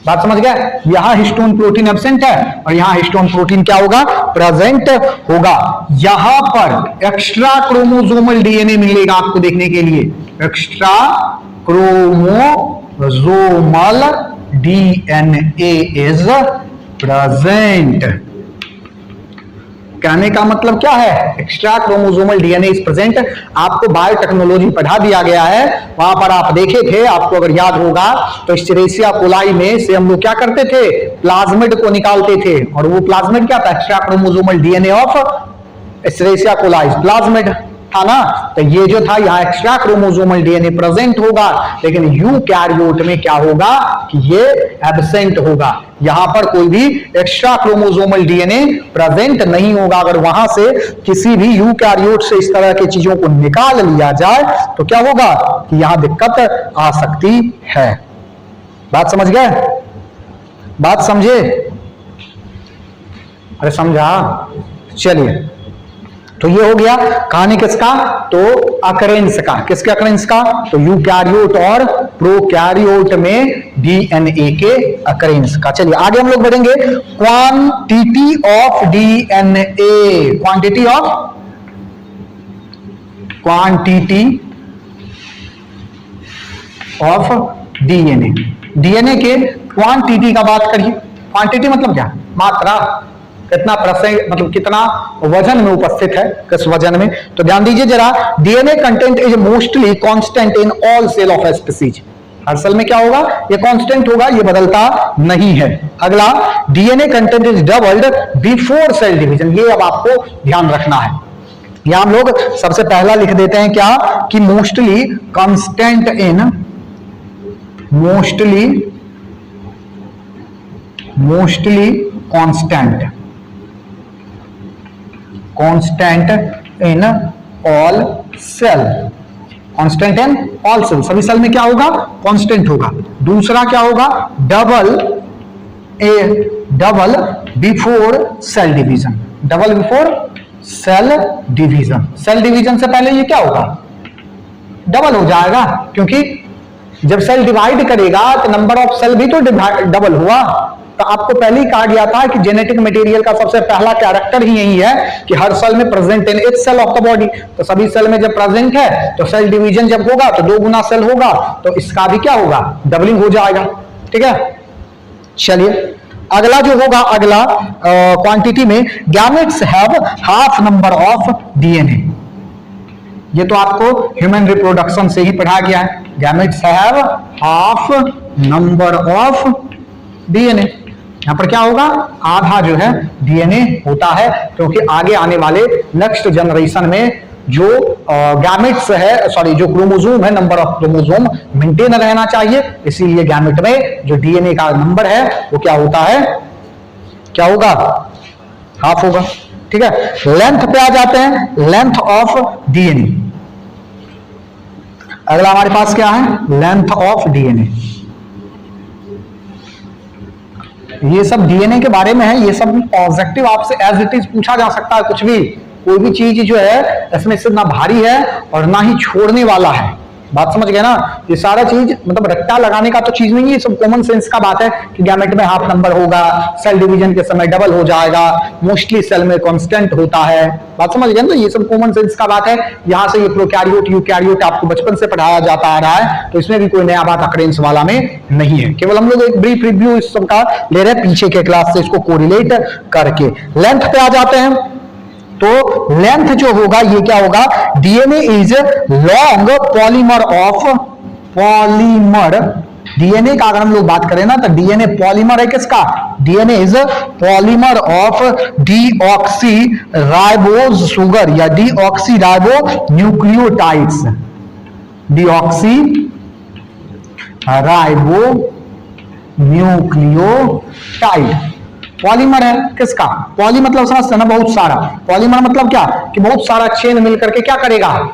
बात समझ गए। यहां हिस्टोन प्रोटीन एब्सेंट है और यहां हिस्टोन प्रोटीन क्या होगा, प्रेजेंट होगा। यहां पर एक्स्ट्रा क्रोमोसोमल डीएनए मिलेगा आपको देखने के लिए, extra chromosomal DNA is present. कहने का मतलब क्या है, extra chromosomal DNA is present. आपको बायोटेक्नोलॉजी पढ़ा दिया गया है, वहां पर आप देखे थे, आपको अगर याद होगा तो एस्चेरिचिया कोलाई में से हम लोग क्या करते थे, प्लाज्मिड को निकालते थे, और वो प्लाज्मिड क्या था, extra chromosomal DNA of Escherichia coli, plasmid था ना। तो ये जो था यहाँ एक्स्ट्रा क्रोमोसोमल डीएनए प्रेजेंट होगा, लेकिन यूकैरियोट में क्या होगा कि ये एब्सेंट होगा। यहां पर कोई भी एक्स्ट्रा क्रोमोसोमल डीएनए प्रेजेंट नहीं होगा। अगर वहां से किसी भी यूकैरियोट से इस तरह की चीजों को निकाल लिया जाए तो क्या होगा कि यहां दिक्कत आ सकती है। बात समझ गए, बात समझे, अरे समझा। चलिए तो ये हो गया कहानी किसका, तो अकरेंस का। किसके अकरेंस का, तो यूकैरियोट और प्रोकैरियोट में डीएनए के अकरेंस का। चलिए आगे हम लोग बढ़ेंगे। Quantity of DNA, quantity of DNA, DNA के क्वांटिटी का बात करिए। क्वांटिटी मतलब क्या, मात्रा, कितना परसेंट, मतलब कितना वजन में उपस्थित है, किस वजन में। तो ध्यान दीजिए जरा, DNA content is mostly constant in all cell of a species. हर सेल में क्या होगा, ये कांस्टेंट होगा, ये बदलता नहीं है। अगला, DNA content is doubled before cell division. ये अब आपको ध्यान रखना है। यहां हम लोग सबसे पहला लिख देते हैं क्या, कि mostly constant in constant in all cell. Constant in all cell, सभी सेल में क्या होगा, कांस्टेंट होगा। दूसरा क्या होगा, double before cell division. Double before cell division. Cell division से पहले ये क्या होगा, डबल हो जाएगा, क्योंकि जब सेल डिवाइड करेगा तो नंबर ऑफ सेल भी तो डबल हुआ। तो आपको पहले ही कहा गया था कि जेनेटिक मटेरियल का सबसे पहला कैरेक्टर ही यही है कि हर सेल में present in each cell of the body. तो सभी सेल में जब प्रेजेंट है तो सेल डिवीजन जब होगा तो 2 गुना सेल होगा, तो इसका भी क्या होगा, डबलिंग हो जाएगा। ठीक है, चलिए अगला जो होगा, अगला क्वांटिटी में gametes have half number of DNA. ये तो आपको ह्यूमन रिप्रोडक्शन से ही पढ़ा गया है। Gametes have half number of DNA. यहां पर क्या होगा, आधा जो है डीएनए होता है, क्योंकि आगे आने वाले नेक्स्ट जनरेशन में जो गैमेट्स है, सॉरी जो क्रोमोसोम है, नंबर ऑफ क्रोमोसोम मेंटेन रहना चाहिए, इसीलिए गैमेट में जो डीएनए का नंबर है वो क्या होता है, क्या होगा, हाफ होगा। ठीक है, लेंथ पे आ जाते हैं, लेंथ ऑफ डीएनए। अगला हमारे पास क्या है, लेंथ ऑफ डीएनए। ये सब डीएनए के बारे में है, ये सब ऑब्जेक्टिव आपसे एज इट इज पूछा जा सकता है। कुछ भी, कोई भी चीज जो है इसमें से ना भारी है और ना ही छोड़ने वाला है। बात समझ गए ना, ये सारा चीज मतलब रट्टा लगाने का तो चीज नहीं है, ये सब कॉमन सेंस का बात है कि गैमेट में हाफ नंबर होगा, सेल डिवीजन के समय डबल हो जाएगा, मोस्टली सेल में कांस्टेंट होता है। बात समझ गए ना, ये सब कॉमन सेंस का बात है। यहां से ये प्रोकैरियोट यूकैरियोट आपको बचपन से पढ़ाया जाता आ रहा है, तो इसमें भी कोई नया बात अकरेंस वाला में नहीं है। केवल हम लोग एक ब्रीफ रिव्यू इस सब का ले रहे हैं पीछे के क्लास से, इसको कोरिलेट करके। लेंथ पे आ जाते हैं, तो लेंथ जो होगा ये क्या होगा, DNA is long polymer. DNA का अगर हम लोग बात करें ना, तो डीएनए पॉलीमर है किसका, DNA is polymer of deoxyribose sugar या deoxyribonucleotides. Deoxyribonucleotide polymer है किसका, पॉली मतलब समझते ना, बहुत सारा। पॉलीमर मतलब क्या, कि बहुत सारा चेन मिलकर के क्या करेगा,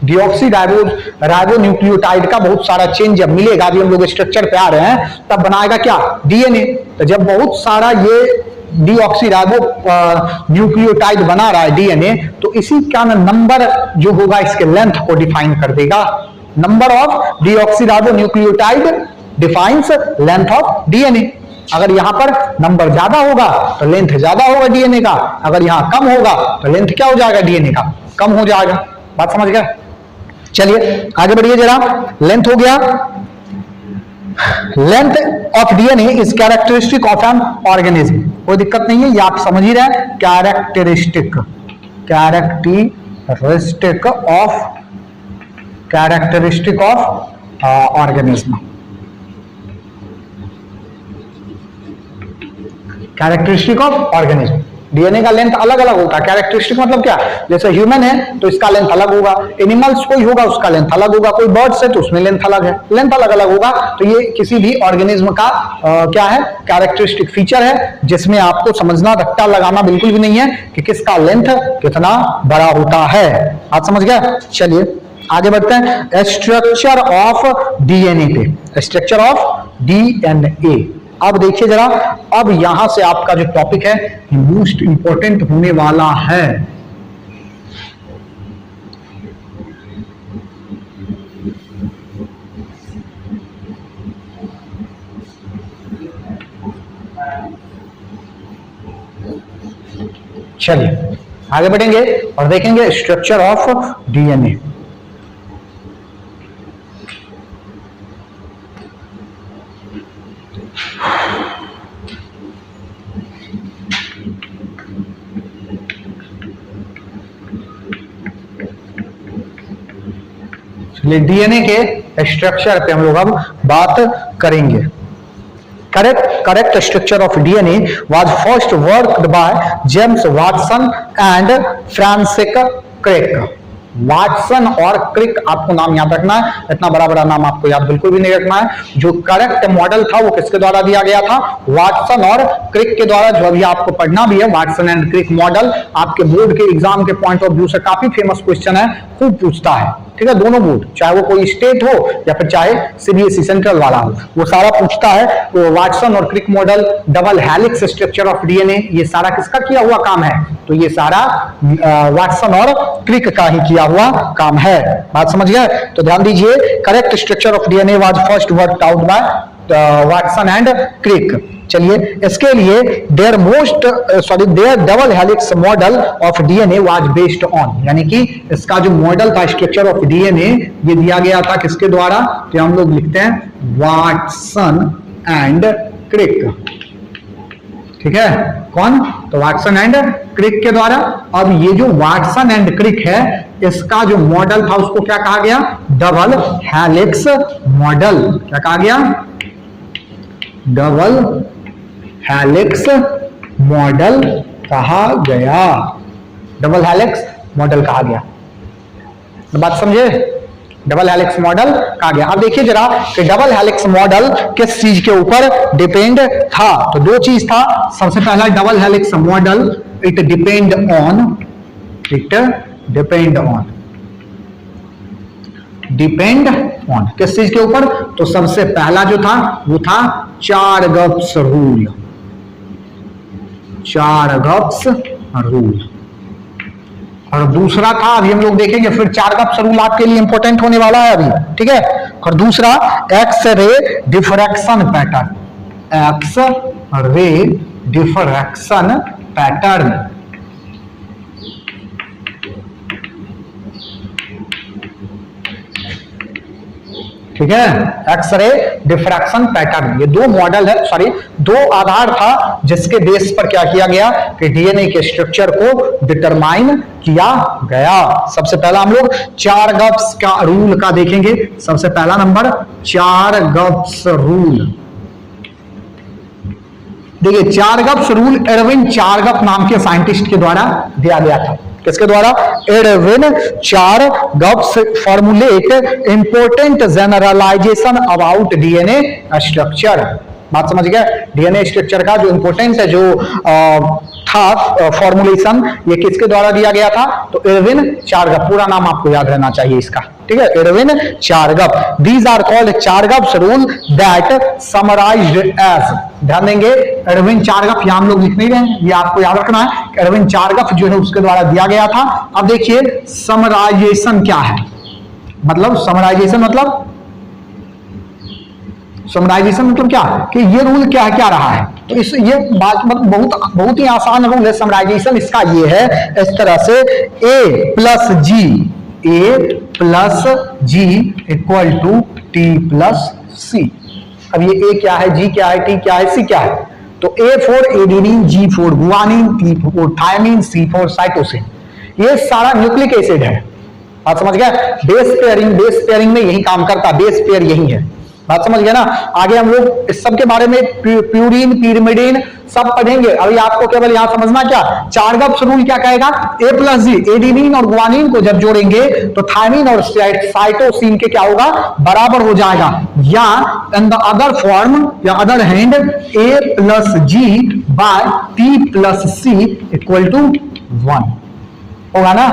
डीऑक्सी राइबो न्यूक्लियोटाइड का बहुत सारा चेन जब मिलेगा, अभी हम लोग स्ट्रक्चर पे आ रहे हैं, तब बनाएगा क्या, डीएनए। तो जब बहुत सारा ये डीऑक्सी राइबो न्यूक्लियोटाइड बना रहा है डीएनए, तो इसी का नंबर जो होगा इसके लेंथ को डिफाइन कर देगा। Number of deoxy ribo nucleotide defines length of DNA. अगर यहां पर नंबर ज्यादा होगा तो लेंथ ज्यादा होगा डीएनए का, अगर यहां कम होगा तो लेंथ क्या हो जाएगा, डीएनए का कम हो जाएगा। बात समझ गए, चलिए आगे बढ़िए जरा। लेंथ हो गया, length of DNA is characteristic of an organism. कोई दिक्कत नहीं है, ये आप समझ ही रहे हैं, characteristic of organism. Characteristic of organism, DNA का लेंथ अलग अलग होता है। कैरेक्टरिस्टिक मतलब क्या, जैसे ह्यूमन है तो इसका लेंथ अलग होगा, एनिमल्स कोई होगा उसका लेंथ अलग होगा, कोई बर्ड्स है तो उसमें लेंथ अलग है, लेंथ अलग अलग होगा। तो ये किसी भी ऑर्गेनिज्म का क्या है, कैरेक्टरिस्टिक फीचर है, जिसमें आपको समझना, रट्टा लगाना बिल्कुल भी नहीं है कि किसका लेंथ कितना बड़ा होता है। आप समझ गया, चलिए आगे बढ़ते हैं। स्ट्रक्चर ऑफ डीएनए पे, स्ट्रक्चर ऑफ डीएनए। अब देखिए जरा, अब यहां से आपका जो टॉपिक है मोस्ट इंपॉर्टेंट होने वाला है। चलिए आगे बढ़ेंगे और देखेंगे स्ट्रक्चर ऑफ डीएनए। डीएनए के स्ट्रक्चर पे हम लोग अब बात करेंगे। Correct structure of DNA was first worked by James Watson and Francis Crick। Watson और क्रिक आपको नाम याद रखना है, इतना बड़ा बड़ा नाम आपको याद बिल्कुल भी नहीं रखना है। जो करेक्ट मॉडल था वो किसके द्वारा दिया गया था? वाटसन और क्रिक के द्वारा। जो अभी आपको पढ़ना भी है, वाटसन एंड क्रिक मॉडल, आपके बोर्ड के एग्जाम के पॉइंट ऑफ व्यू से काफी फेमस क्वेश्चन है, खूब पूछता है, ठीक है। दोनों बोर्ड, चाहे वो कोई स्टेट हो या फिर चाहे सीबीएसई सेंट्रल वाला हो, वो सारा पूछता है। तो वाटसन और Crick model, double helix structure of DNA, ये सारा किसका किया हुआ काम है? तो ये सारा वाटसन और क्रिक का ही किया हुआ काम है। बात समझ गए? तो ध्यान दीजिए, correct structure of DNA was first worked out by Watson and Crick. चलिए, इसके लिए their double helix model of DNA was based on, यानी कि इसका जो मॉडल था स्ट्रक्चर ऑफ डीएनए, ये दिया गया था किसके द्वारा? तो हम लोग लिखते हैं वाटसन एंड क्रिक, ठीक है। कौन? तो वाटसन एंड क्रिक के द्वारा। अब ये जो वाटसन एंड क्रिक है, इसका जो मॉडल था उसको क्या कहा गया? Double helix model. क्या कहा गया? डबल हेलिक्स मॉडल कहा गया। डबल हेलिक्स मॉडल कहा गया। तो बात समझे? डबल हेलिक्स मॉडल कहा गया। अब देखिए जरा कि डबल हेलिक्स मॉडल किस चीज के ऊपर डिपेंड था? तो दो चीज था। सबसे पहला, double helix model it depend on किस चीज के ऊपर? तो सबसे पहला जो था वो था चारगप्स रूल। और दूसरा था, अभी हम लोग देखेंगे फिर, चारगप्स रूल आपके लिए इंपॉर्टेंट होने वाला है अभी, ठीक है। और दूसरा एक्स-रे डिफ्रैक्शन पैटर्न। ठीक है, एक्स-रे डिफ्रैक्शन पैटर्न। ये दो मॉडल है, सॉरी दो आधार था जिसके बेस पर क्या किया गया कि डीएनए के स्ट्रक्चर को डिटरमाइन किया गया। सबसे पहला हम लोग चारगप्स का रूल का देखेंगे। सबसे पहला नंबर चारगप्स रूल। देखिए, चारगप्स रूल एडविन चारगप नाम के साइंटिस्ट के द्वारा दिया गया था। किसके द्वारा? Edwin Chargaff's formulate important generalisation about DNA structure. बात समझ गए? डीएनए स्ट्रक्चर का जो इंपोर्टेंट है, जो था फॉर्मुलेशन, ये किसके द्वारा दिया गया था? तो एडविन चारगप। पूरा नाम आपको याद रहना चाहिए इसका, ठीक है, Edwin Chargaff. These are called Chargaff's rule that summarised as. ध्यान देंगे, एडविन चारगप, यहां हम लोग लिख नहीं रहे हैं, ये आपको याद रखना है। एडविन चारगप जो है उसके द्वारा दिया गया था। अब देखिए समराइजेशन क्या है, मतलब समराइजेशन मतलब क्या कि ये रूल क्या रहा है? तो इस ये बात बहुत ही आसान रूल है समराइजेशन। इसका ये है इस तरह से, a plus G equal to T plus C. अब ये a क्या है, g क्या है, t क्या है, c क्या है? तो A for adenine, G for guanine, T for thymine, C for cytosine. ये सारा न्यूक्लिक एसिड है। बात समझ गया? बेस पेयरिंग में यही काम करता, बेस पेयर यही है। बात समझ गया ना? आगे हम लोग इस सब के बारे में प्यूरिन, pyrimidine सब पढ़ेंगे। अभी आपको केवल यहां समझना क्या, चारगप्स रूल क्या कहेगा? A प्लस जी, एडेनिन और गुआनिन को जब जोड़ेंगे तो थायमिन और साइटोसिन के क्या होगा? बराबर हो जाएगा। या इन द अदर फॉर्म या other hand, A plus G by T plus C equal to 1 होगा ना?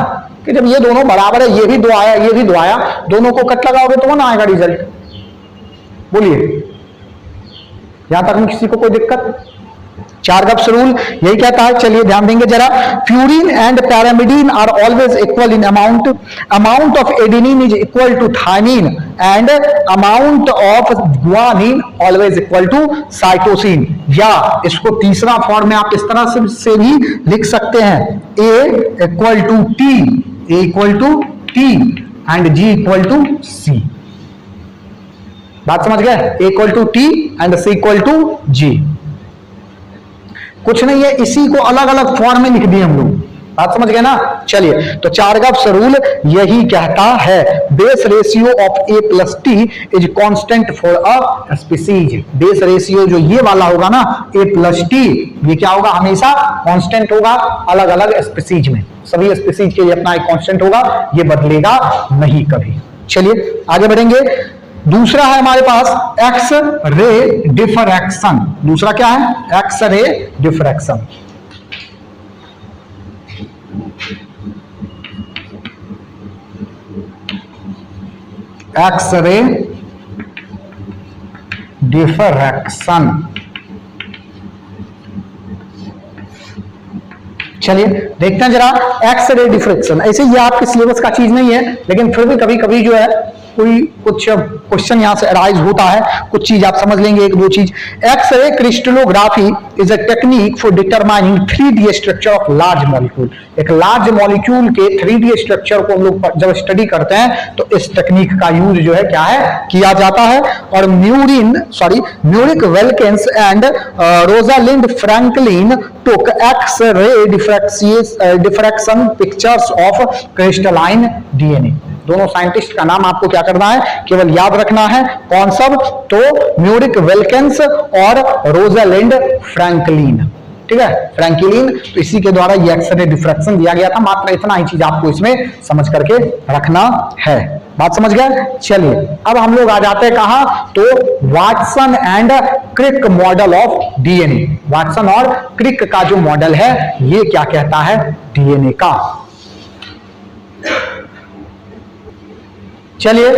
कि जब ये दोनों बराबर है, ये भी दो आया, ये भी दो आया, दोनों को कट लगाओगे तो 1 आएगा रिजल्ट। बोलिए, यहां तक में किसी को कोई दिक्कत? चारगप्स रूल यही कहता है। चलिए ध्यान देंगे जरा। Purine and pyrimidine are always equal in amount of adenine is equal to thymine and amount of guanine always equal to cytosine. या इसको तीसरा फॉर्म में आप इस तरह से भी लिख सकते हैं, A equal to T and G equal to C। बात समझ गए? A equal to T and C equal to G। कुछ नहीं है, इसी को अलग अलग फॉर्म में लिख दिए हम लोग। बात समझ गए ना। चलिए, तो चारगप्स रूल यही कहता है, base ratio of A plus T is constant for a species. Base ratio जो ये वाला होगा ना, ए प्लस टी, ये क्या होगा, हमेशा कांस्टेंट होगा, अलग अलग स्पीसीज में, सभी स्पीसीज के लिए अपना एक कांस्टेंट होगा, ये बदलेगा नहीं कभी। चलिए आगे बढ़ेंगे। दूसरा है हमारे पास एक्स रे डिफ्रैक्शन। दूसरा क्या है, X ray diffraction. X ray diffraction. चलिए देखते हैं जरा एक्स रे डिफ्रैक्शन। ऐसे ये आपके सिलेबस का चीज नहीं है, लेकिन फिर भी कभी कभी जो है कोई कुछ क्वेश्चन यहां से अराइज होता है, कुछ चीज आप समझ लेंगे, एक दो चीज। X ray crystallography is a technique for determining 3D structure of large molecule. एक लार्ज मॉलिक्यूल के 3D स्ट्रक्चर को हम लोग जब स्टडी करते हैं तो इस टेक्निक का यूज जो है क्या है, किया जाता है। और Maurice Wilkins and Rosalind Franklin took X-ray diffraction pictures of crystalline DNA। दोनों साइंटिस्ट का नाम आपको क्या करना है, केवल याद रखना है। कौन सब, तो म्यूरिक वेल्केंस और रोजालिंड फ्रैंकलिन, ठीक है, फ्रैंकलिन। तो इसी के द्वारा ये एक्सरे डिफ्रैक्शन दिया गया था। मात्र इतना ही चीज आपको इसमें समझ करके रखना है। बात समझ गए। चलिए अब हम लोग आ जाते हैं कहां, तो Watson and Crick model of DNA. Watson और क्रिक का जो मॉडल है ये क्या कहता है, डीएनए का। चलिए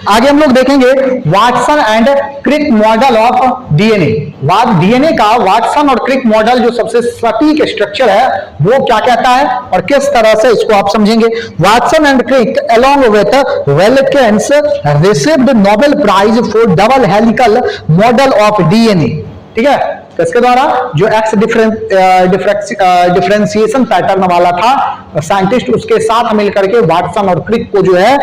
आगे हम लोग देखेंगे Watson and Crick model of DNA. DNA का वाटसन और क्रिक मॉडल जो सबसे सटीक स्ट्रक्चर है वो क्या कहता है और किस तरह से, इसको आप समझेंगे। Watson and Crick along with Wilkins received Nobel prize for double helical model of DNA, ठीक है। किसके द्वारा, जो एक्स डिफरेंशिएशन पैटर्न वाला था साइंटिस्ट, उसके साथ मिलकर के वाटसन और क्रिक को जो है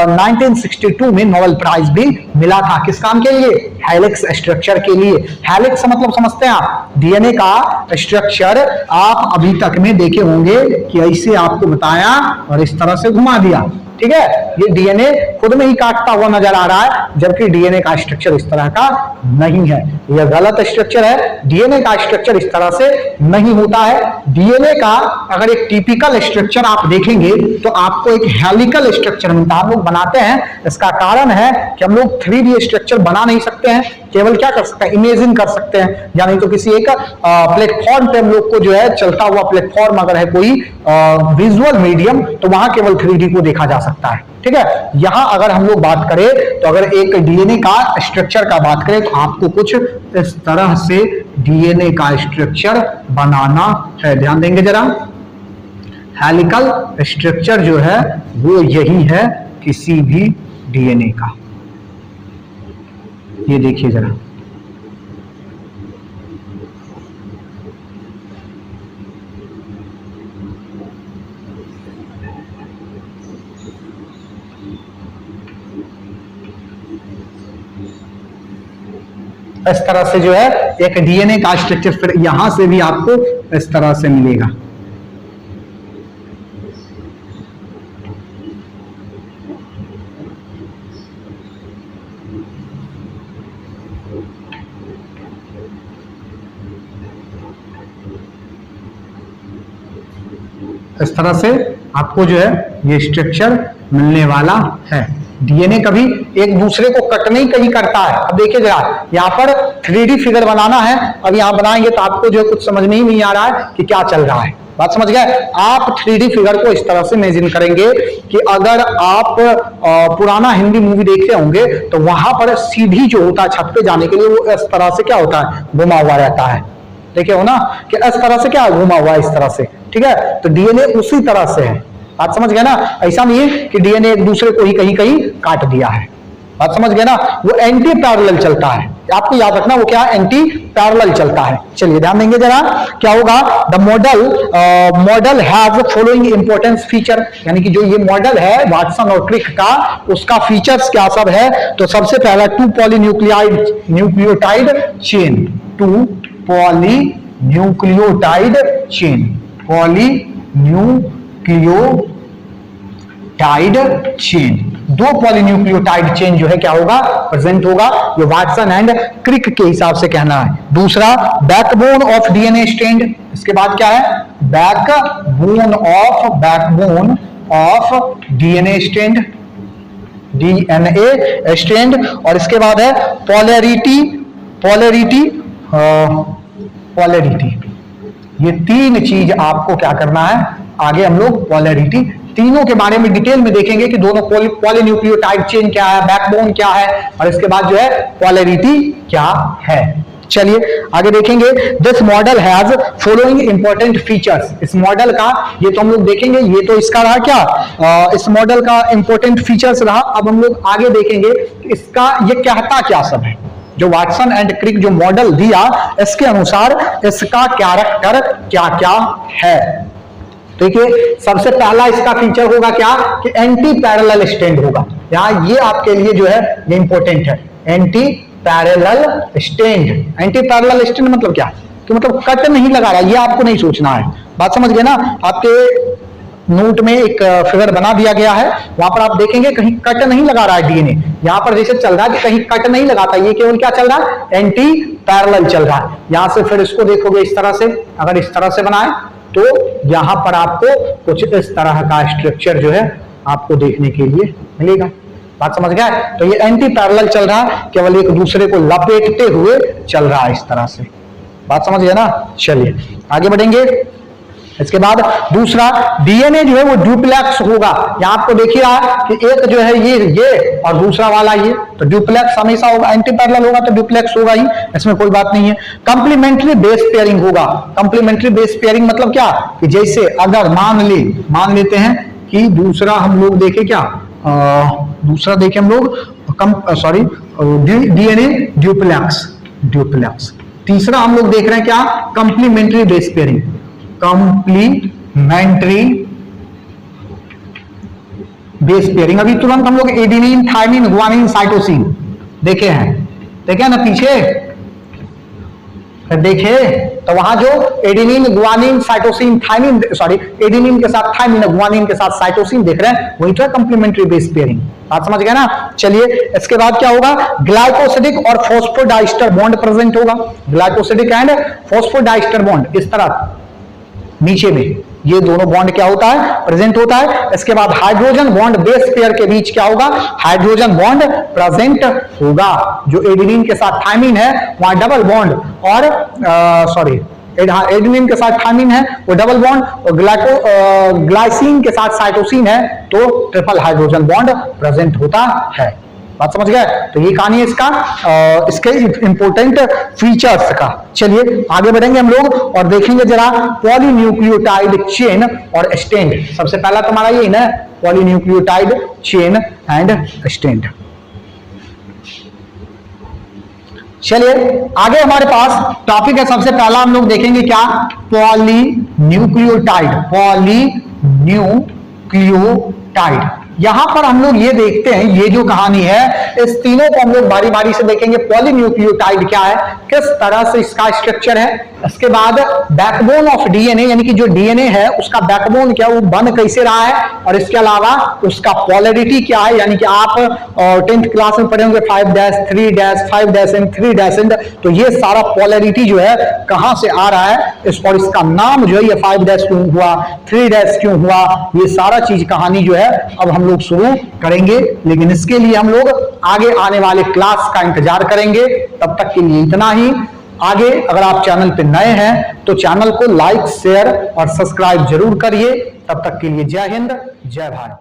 1962 में नोबेल प्राइज भी मिला था। किस काम के लिए, हेलिक्स स्ट्रक्चर के लिए। हेलिक्स मतलब समझते हैं आप, डीएनए का स्ट्रक्चर आप अभी तक में देखे होंगे कि ऐसे आपको बताया और इस तरह से घुमा दिया, ठीक है। ये डीएनए खुद में ही काटता हुआ नजर आ रहा है, जबकि डीएनए का स्ट्रक्चर इस तरह का नहीं है। यह गलत स्ट्रक्चर है। डीएनए का स्ट्रक्चर इस तरह से नहीं होता है। डीएनए का अगर एक टिपिकल स्ट्रक्चर आप देखेंगे तो आपको एक हेलिकल स्ट्रक्चर मिलता है। हम लोग बनाते हैं, इसका कारण है कि हम लोग 3D स्ट्रक्चर बना नहीं सकते हैं, केवल क्या कर सकते हैं, इमेजिन कर सकते हैं। यानी तो किसी एक प्लेटफॉर्म पे हम लोग को जो है, चलता हुआ प्लेटफॉर्म अगर है कोई विजुअल मीडियम, तो वहां केवल 3D को देखा जा सकता है, ठीक है। यहां अगर हम लोग बात करें तो अगर एक डीएनए का स्ट्रक्चर का बात करें तो आपको कुछ इस तरह से डीएनए का स्ट्रक्चर बनाना है। ध्यान देंगे जरा, हेलिकल स्ट्रक्चर जो है वो यही है किसी भी डीएनए का। ये देखिए जरा, इस तरह से जो है एक डीएनए का स्ट्रक्चर फिर यहां से भी आपको इस तरह से मिलेगा। इस तरह से आपको जो है ये स्ट्रक्चर मिलने वाला है। डीएनए कभी एक दूसरे को कट नहीं कहीं करता है। अब देखिए जरा, यहाँ पर 3D फिगर बनाना है। अब यहाँ बनाएंगे तो आपको जो कुछ समझ में ही नहीं आ रहा है कि क्या चल रहा है। बात समझ गए। आप 3D फिगर को इस तरह से इमेजिन करेंगे कि अगर आप पुराना हिंदी मूवी देखे होंगे तो वहां पर सीढ़ी जो होता है छत पे जाने के लिए, वो इस तरह से क्या होता है, घुमा हुआ रहता है। देखे हो ना कि इस तरह से क्या घुमा हुआ है, इस तरह से, ठीक है। तो डीएनए उसी तरह से है। बात समझ गए ना। ऐसा नहीं है कि डीएनए एक दूसरे को ही कहीं कहीं काट दिया है। बात समझ गए ना। वो एंटी पैरेलल चलता है, आपको याद रखना वो क्या, एंटी पैरेलल चलता है। चलिए ध्यान देंगे जरा, क्या होगा, the model have following importance feature. यानी कि जो ये मॉडल है वाटसन और क्रिक का, उसका फीचर्स क्या सब है। तो सबसे पहला 2 polynucleotide chain, 2 polynucleotide chain, polynucleotide polynucleotide chain, 2 polynucleotide chain जो है क्या होगा, प्रेजेंट होगा। ये वाटसन एंड क्रिक के हिसाब से कहना है। दूसरा बैकबोन ऑफ डीएनए स्ट्रैंड, इसके बाद क्या है, backbone of DNA strand, DNA strand. और इसके बाद है पोलैरिटी। ये 3 चीज आपको क्या करना है, आगे हम लोग पोलैरिटी तीनों के बारे में डिटेल में देखेंगे कि दोनों पॉलीन्यूक्लियोटाइड चेन क्या है, बैकबोन क्या है, और इसके बाद जो है पोलैरिटी क्या है। चलिए आगे देखेंगे। This model has following important features. इस मॉडल का, ये तो हम लोग देखेंगे, ये तो इसका रहा क्या, इस मॉडल का इंपॉर्टेंट फीचर्स रहा। अब हम लोग आगे देखेंगे कि इसका ये कहता क्या सब है। जो वाटसन एंड क्रिक जो मॉडल दिया, इसके अनुसार इसका कैरेक्टर क्या क्या है। ठीक है, सबसे पहला इसका फीचर होगा क्या, कि एंटी पैरेलल स्टैंड होगा। यहां ये आपके लिए जो है ये इंपॉर्टेंट है, anti parallel stand. Anti parallel stand मतलब क्या, कि मतलब कट नहीं लगा रहा, ये आपको नहीं सोचना है। बात समझ गए ना। आपके नोट में एक फिगर बना दिया गया है, वहां पर आप देखेंगे कहीं कट नहीं लगा रहा है डीएनए। यहां पर जैसे चल रहा है कि कहीं कट नहीं लगाता, ये केवल क्या चल रहा है, एंटी पैरेलल चल रहा है। यहां से फिर इसको देखोगे इस तरह से, अगर इस तरह से बनाए तो यहां पर आपको कुछ इस तरह का स्ट्रक्चर जो है आपको देखने के लिए मिलेगा। बात समझ गया। तो ये एंटी पैरेलल चल रहा है, केवल एक दूसरे को लपेटते हुए चल रहा है इस तरह से। बात समझ गया ना। चलिए आगे बढ़ेंगे। इसके बाद दूसरा, डीएनए जो है वो ड्यूप्लेक्स होगा। यहां आपको देखिए रहा कि एक जो है ये और दूसरा वाला ये, तो ड्यूप्लेक्स हमेशा होगा। एंटी पैरेलल होगा तो ड्यूप्लेक्स होगा ही, इसमें कोई बात नहीं है। कंप्लीमेंट्री बेस पेयरिंग होगा। कंप्लीमेंट्री बेस पेयरिंग मतलब क्या, कि जैसे अगर मान लेते हैं कि दूसरा हम लोग देखे क्या, दूसरा देखे हम लोग डीएनए ड्यूप्लेक्स। तीसरा हम लोग देख रहे हैं क्या, complementary base pairing. Complementary base pairing, अभी तुरंत हम लोग एडेनिन, थायमिन, गुआनिन, साइटोसिन देखे हैं ना पीछे, देखे तो वहां जो adenine, guanine, cytosine, thymine, adenine के साथ थायमिन, गुआनिन के साथ साइटोसिन देख रहे हैं, वही तो है कंप्लीमेंट्री बेस पेयरिंग। बात समझ गए ना। चलिए इसके बाद क्या होगा, ग्लाइकोसिडिक और फॉस्फोडाइस्टर बॉन्ड प्रेजेंट होगा। ग्लाइकोसिडिक एंड फॉस्फोडाइस्टर बॉन्ड इस तरह नीचे में, ये दोनों बॉन्ड क्या होता है, प्रेजेंट होता है। इसके बाद हाइड्रोजन बॉन्ड बेस पेयर के बीच क्या होगा, हाइड्रोजन बॉन्ड प्रेजेंट होगा। जो एडेनिन के साथ थायमिन है वहां डबल बॉन्ड, और एडेनिन के साथ थायमिन है वो डबल बॉन्ड, और ग्लाइसिन के साथ साइटोसिन है तो ट्रिपल हाइड्रोजन बॉन्ड प्रेजेंट होता है। बात समझ गए। तो ये कहानी है इसका, इसके इंपोर्टेंट फीचर्स का। चलिए आगे बढ़ेंगे हम लोग और देखेंगे जरा पॉलीन्यूक्लियोटाइड चेन और स्टैंड। सबसे पहला तुम्हारा ये ना, पॉलीन्यूक्लियोटाइड चेन एंड स्टैंड। चलिए आगे हमारे पास टॉपिक है, सबसे पहला हम लोग देखेंगे क्या, पॉलीन्यूक्लियोटाइड। यहां पर हम लोग ये देखते हैं, ये जो कहानी है इस तीनों को हम लोग बारी बारी से देखेंगे। पॉलीन्यूक्लियोटाइड क्या है, किस तरह से इसका स्ट्रक्चर है। इसके बाद बैकबोन ऑफ डीएनए, यानी कि जो डीएनए है उसका बैकबोन क्या, वो बन कैसे रहा है, और इसके अलावा उसका पोलैरिटी क्या है। यानी कि आप 10th क्लास में पढ़े होंगे 5' 3' 5' एंड 3' एंड, तो ये सारा पोलैरिटी जो है कहां से आ रहा है, और इसका नाम जो है ये 5' क्यों हुआ, 3' क्यों हुआ, ये सारा चीज कहानी जो है अब हम लोग शुरू करेंगे। लेकिन इसके लिए हम लोग आगे आने वाले क्लास का इंतजार करेंगे। तब तक के लिए इतना ही। आगे अगर आप चैनल पे नए हैं तो चैनल को लाइक, शेयर और सब्सक्राइब जरूर करिए। तब तक के लिए जय हिंद, जय भारत।